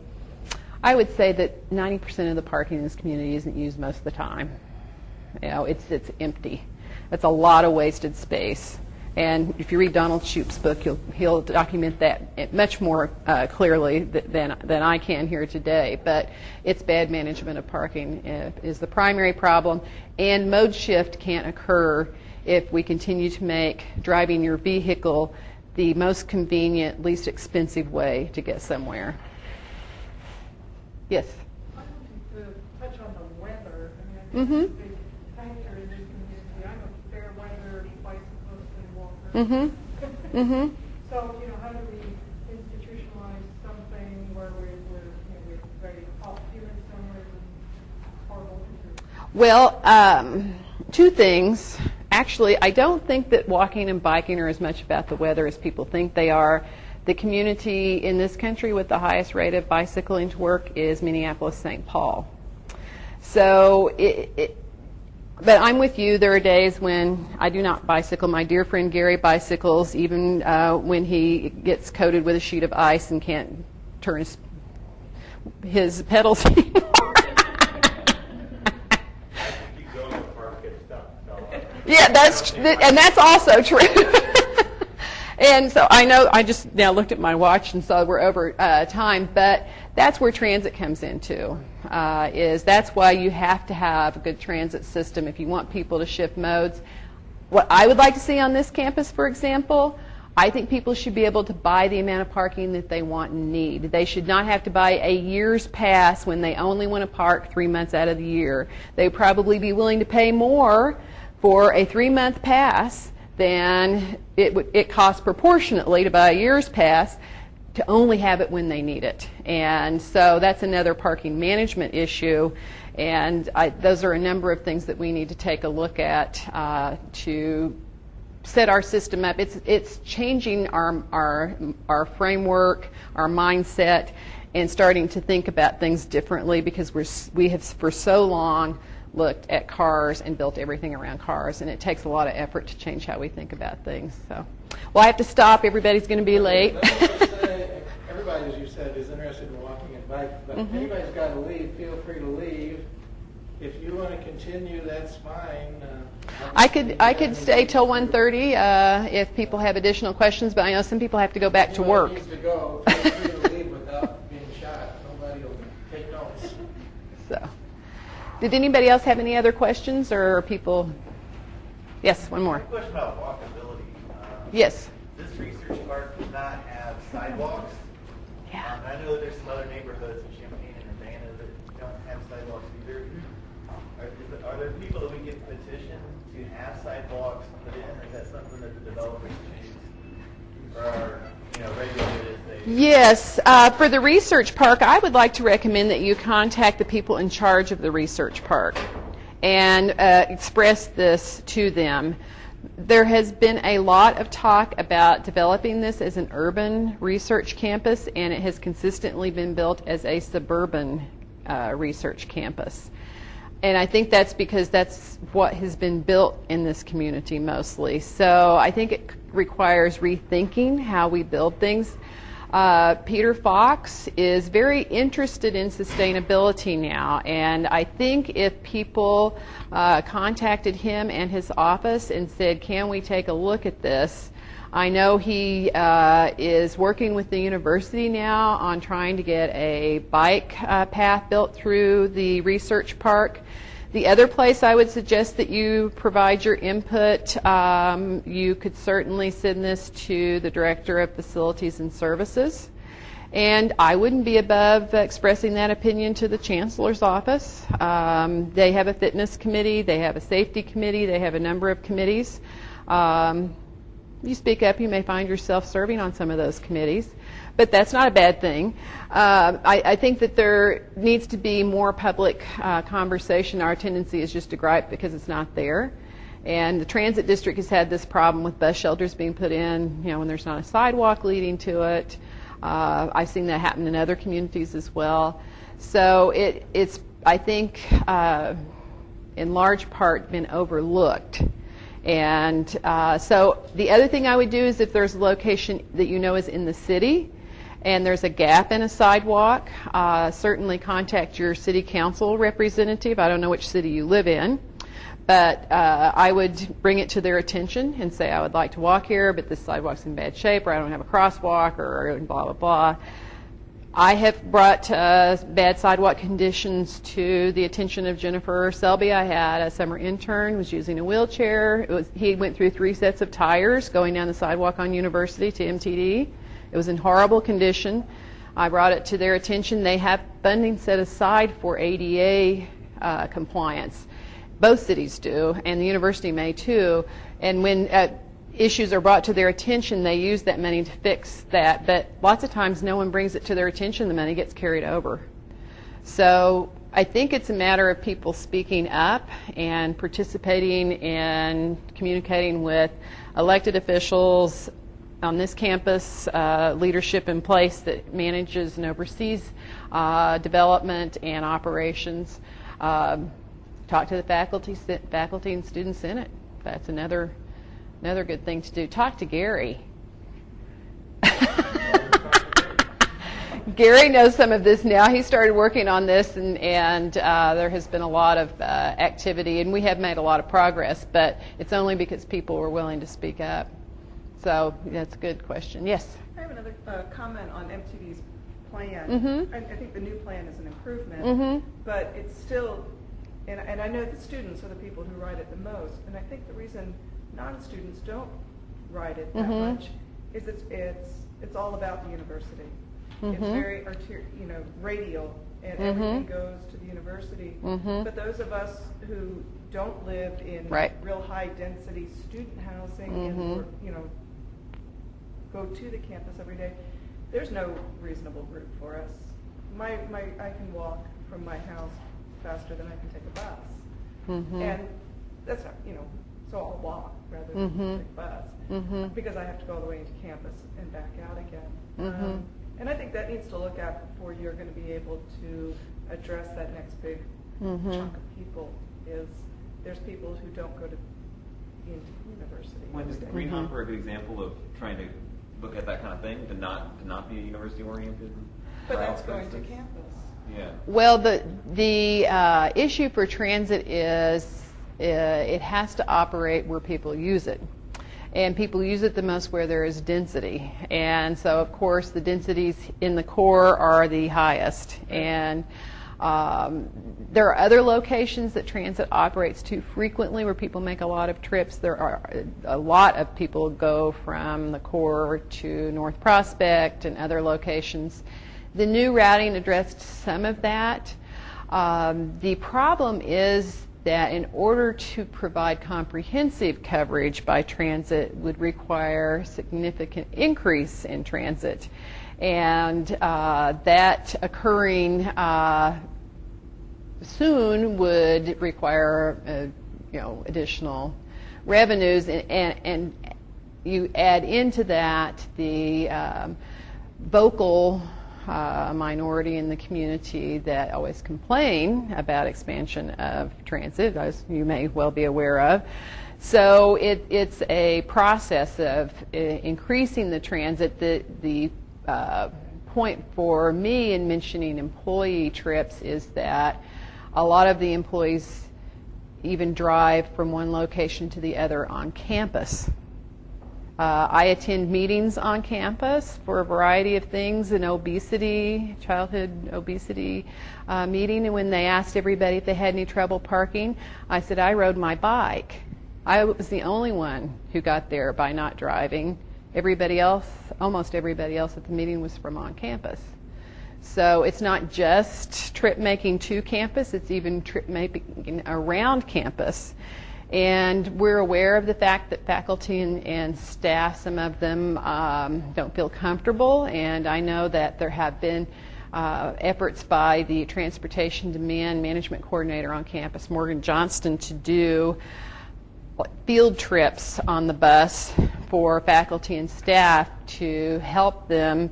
that 90% of the parking in this community isn't used most of the time. You know, it's empty. It's a lot of wasted space. And if you read Donald Shoup's book, he'll document that much more clearly than I can here today. But it's bad management of parking is the primary problem, and mode shift can't occur if we continue to make driving your vehicle the most convenient, least expensive way to get somewhere. Yes? I wanted to touch on the weather. I mean, I think it's a factor in this community. I'm a fair weather bicyclist and walker. So, you know, how do we institutionalize something where we're very hot here in summer and horrible winter? Well, two things. Actually, I don't think that walking and biking are as much about the weather as people think they are. The community in this country with the highest rate of bicycling to work is Minneapolis-St. Paul. So, but I'm with you. There are days when I do not bicycle. My dear friend Gary bicycles even when he gets coated with a sheet of ice and can't turn his pedals anymore. Yeah, that's also true. And so I know, I just now looked at my watch and saw we're over time, but that's where transit comes into, that's why you have to have a good transit system if you want people to shift modes. What I would like to see on this campus, for example, I think people should be able to buy the amount of parking that they want and need. They should not have to buy a year's pass when they only want to park 3 months out of the year. They would probably be willing to pay more for a 3-month pass than it costs proportionately to buy a year's pass to only have it when they need it. And so that's another parking management issue. And those are a number of things that we need to take a look at to set our system up. It's changing our framework, our mindset, and starting to think about things differently because we have for so long looked at cars and built everything around cars, and it takes a lot of effort to change how we think about things. So, well, I have to stop. Everybody's going to be late. Everybody, as you said, is interested in walking and biking, but if anybody's got to leave, feel free to leave. If you want to continue, that's fine. I could stay till 1:30 if people have additional questions, but I know some people have to go back to work. Needs to go. Feel free to leave without being shot. Nobody will take notes. So, did anybody else have any other questions, or are people? Yes, one more. A question about walkability. Yes. This research park does not have sidewalks. Yeah. I know that there's some other neighborhoods in Champaign and Urbana that don't have sidewalks either. Are there people that we can petition to have sidewalks put in, or is that something that the developers choose, or are regulated as they? Yes, for the research park, I would like to recommend that you contact the people in charge of the research park and express this to them. There has been a lot of talk about developing this as an urban research campus, and it has consistently been built as a suburban research campus. And I think that's because that's what has been built in this community mostly. So I think it requires rethinking how we build things. Peter Fox is very interested in sustainability now, and I think if people contacted him and his office and said, can we take a look at this? I know he is working with the university now on trying to get a bike path built through the research park. The other place I would suggest that you provide your input, you could certainly send this to the Director of Facilities and Services. And I wouldn't be above expressing that opinion to the Chancellor's office. They have a fitness committee, they have a safety committee, they have a number of committees. You speak up, you may find yourself serving on some of those committees, but that's not a bad thing. I think that there needs to be more public conversation. Our tendency is just to gripe because it's not there. And the transit district has had this problem with bus shelters being put in, when there's not a sidewalk leading to it. I've seen that happen in other communities as well. So it's, I think, in large part been overlooked. And so the other thing I would do is if there's a location that you know is in the city and there's a gap in a sidewalk, certainly contact your city council representative. I don't know which city you live in, but I would bring it to their attention and say, I would like to walk here, but this sidewalk's in bad shape, or I don't have a crosswalk, or blah, blah, blah. I have brought bad sidewalk conditions to the attention of Jennifer Selby. I had a summer intern who was using a wheelchair. He went through 3 sets of tires going down the sidewalk on University to MTD. It was in horrible condition. I brought it to their attention. They have funding set aside for ADA compliance. Both cities do, and the university may too. And when issues are brought to their attention, they use that money to fix that. But lots of times no one brings it to their attention, the money gets carried over. So I think it's a matter of people speaking up and participating in communicating with elected officials on this campus, leadership in place that manages and oversees development and operations. Talk to the faculty and student senate. That's another good thing to do. Talk to Gary. Gary knows some of this now. He started working on this, and there has been a lot of activity, and we have made a lot of progress, but it's only because people were willing to speak up. So that's a good question. Yes? I have another comment on MTD's plan. Mm-hmm. I think the new plan is an improvement, Mm-hmm. but it's still, and I know the students are the people who ride it the most, and I think the reason non-students don't ride it that Mm-hmm. much is it's all about the university. Mm-hmm. It's very radial, and Mm-hmm. everything goes to the university. Mm-hmm. But those of us who don't live in Right. real high density student housing Mm-hmm. and go to the campus every day, there's no reasonable route for us. I can walk from my house faster than I can take a bus. Mm-hmm. And that's not, so I'll walk rather than Mm-hmm. take a bus Mm-hmm. because I have to go all the way into campus and back out again. Mm-hmm. And I think that needs to look at before you're going to be able to address that next big Mm-hmm. chunk of people is there's people who don't go to university. When is every day. Greenhopper a good example of trying to look at that kind of thing, to not be a university oriented? But that's going to campus. Yeah. Well, the issue for transit is it has to operate where people use it. And people use it the most where there is density. And so, of course, the densities in the core are the highest. And there are other locations that transit operates too frequently where people make a lot of trips. There are a lot of people go from the core to North Prospect and other locations. The new routing addressed some of that. The problem is that in order to provide comprehensive coverage by transit would require significant increase in transit. And that occurring soon would require additional revenues, and you add into that the vocal minority in the community that always complain about expansion of transit, as you may well be aware of. So it's a process of increasing the transit. The point for me in mentioning employee trips is that a lot of the employees even drive from one location to the other on campus. I attend meetings on campus for a variety of things, an obesity, childhood obesity meeting, and when they asked everybody if they had any trouble parking, I said I rode my bike. I was the only one who got there by not driving. Everybody else, almost everybody else at the meeting was from on campus. So it's not just trip making to campus, it's even trip making around campus. And we're aware of the fact that faculty and staff, some of them don't feel comfortable, and I know that there have been efforts by the Transportation Demand Management Coordinator on campus, Morgan Johnston, to do field trips on the bus for faculty and staff to help them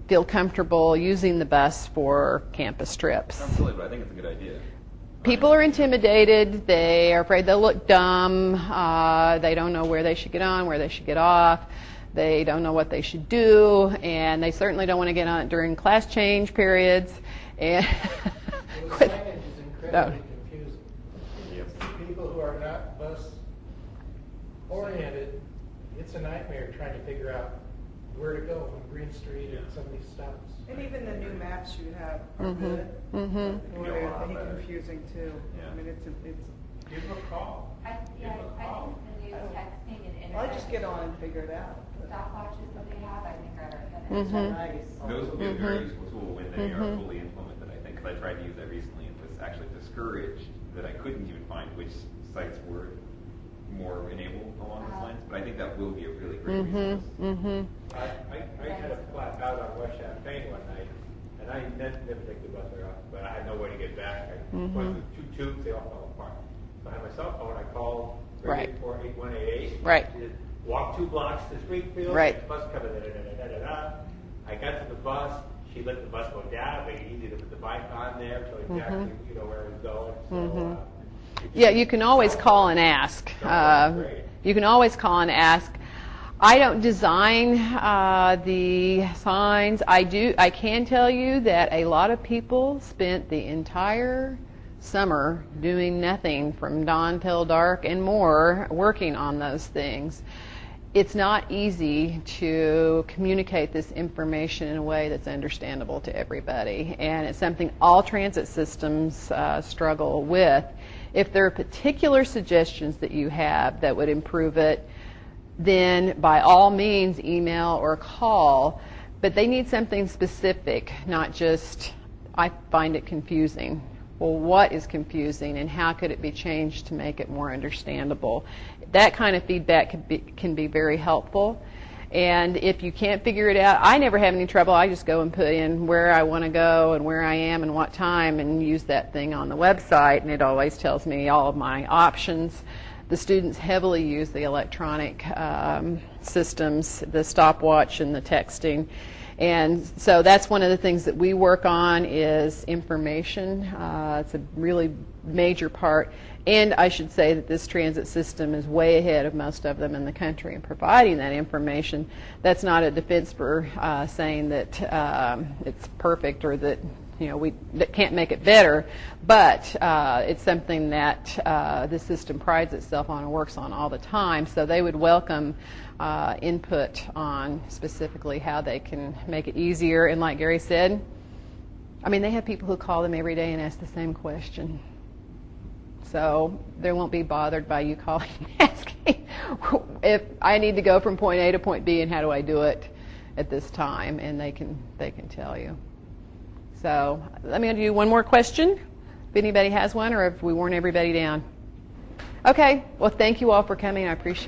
feel comfortable using the bus for campus trips. Sounds silly, but I think it's a good idea. People are intimidated. They are afraid they'll look dumb. They don't know where they should get on, where they should get off. They don't know what they should do, and they certainly don't want to get on it during class change periods. And Well, the signage is incredibly confusing. Yep. People who are not bus oriented, it's a nightmare trying to figure out where to go from Green Street and some of these stops. And even the new maps you have are Mhm. good. Mhm. Or Feel a lot they're better. confusing too. Yeah. I mean, it's Give them a call. I think the new texting and internet. I'll just get on and figure it out. Stopwatches that they have, I think are Mhm. Nice. Those will be a very Mhm. useful tool when they are Mhm. fully implemented, I think, because I tried to use that recently and was actually discouraged that I couldn't even find which sites were more enabled along those lines. But I think that will be a really great Mhm. resource. Mhm. I had a flat out on West Champaign one night, and I never take the bus very often, but I had no way to get back. I went through two tubes, they all fell apart. So I had my cell phone, I called Right. 384-8188. Right. Walked 2 blocks to Springfield. Right. Bus coming, da-da-da-da-da-da. I got to the bus, she let the bus go down, made it easy to put the bike on there, so exactly, you know, where it was going. So, Yeah, you can always call and ask. You can always call and ask. I don't design the signs. I can tell you that a lot of people spent the entire summer doing nothing from dawn till dark and more, working on those things. It's not easy to communicate this information in a way that's understandable to everybody, and it's something all transit systems struggle with. If there are particular suggestions that you have that would improve it, then by all means email or call, but they need something specific, not just, I find it confusing. Well, what is confusing and how could it be changed to make it more understandable? That kind of feedback can be very helpful. And if you can't figure it out, I never have any trouble. I just go and put in where I want to go and where I am and what time and use that thing on the website, and it always tells me all of my options. The students heavily use the electronic systems, the stopwatch and the texting. And so that's one of the things that we work on is information. It's a really major part. And I should say that this transit system is way ahead of most of them in the country in providing that information. That's not a defense for saying that it's perfect or that we can't make it better, but it's something that the system prides itself on and works on all the time. So they would welcome input on specifically how they can make it easier. And like Gary said, I mean, they have people who call them every day and ask the same question. So they won't be bothered by you calling and asking if I need to go from point A to point B and how do I do it at this time, and they can tell you. So let me do one more question, if anybody has one, or if we worn everybody down. Okay, well, thank you all for coming. I appreciate it.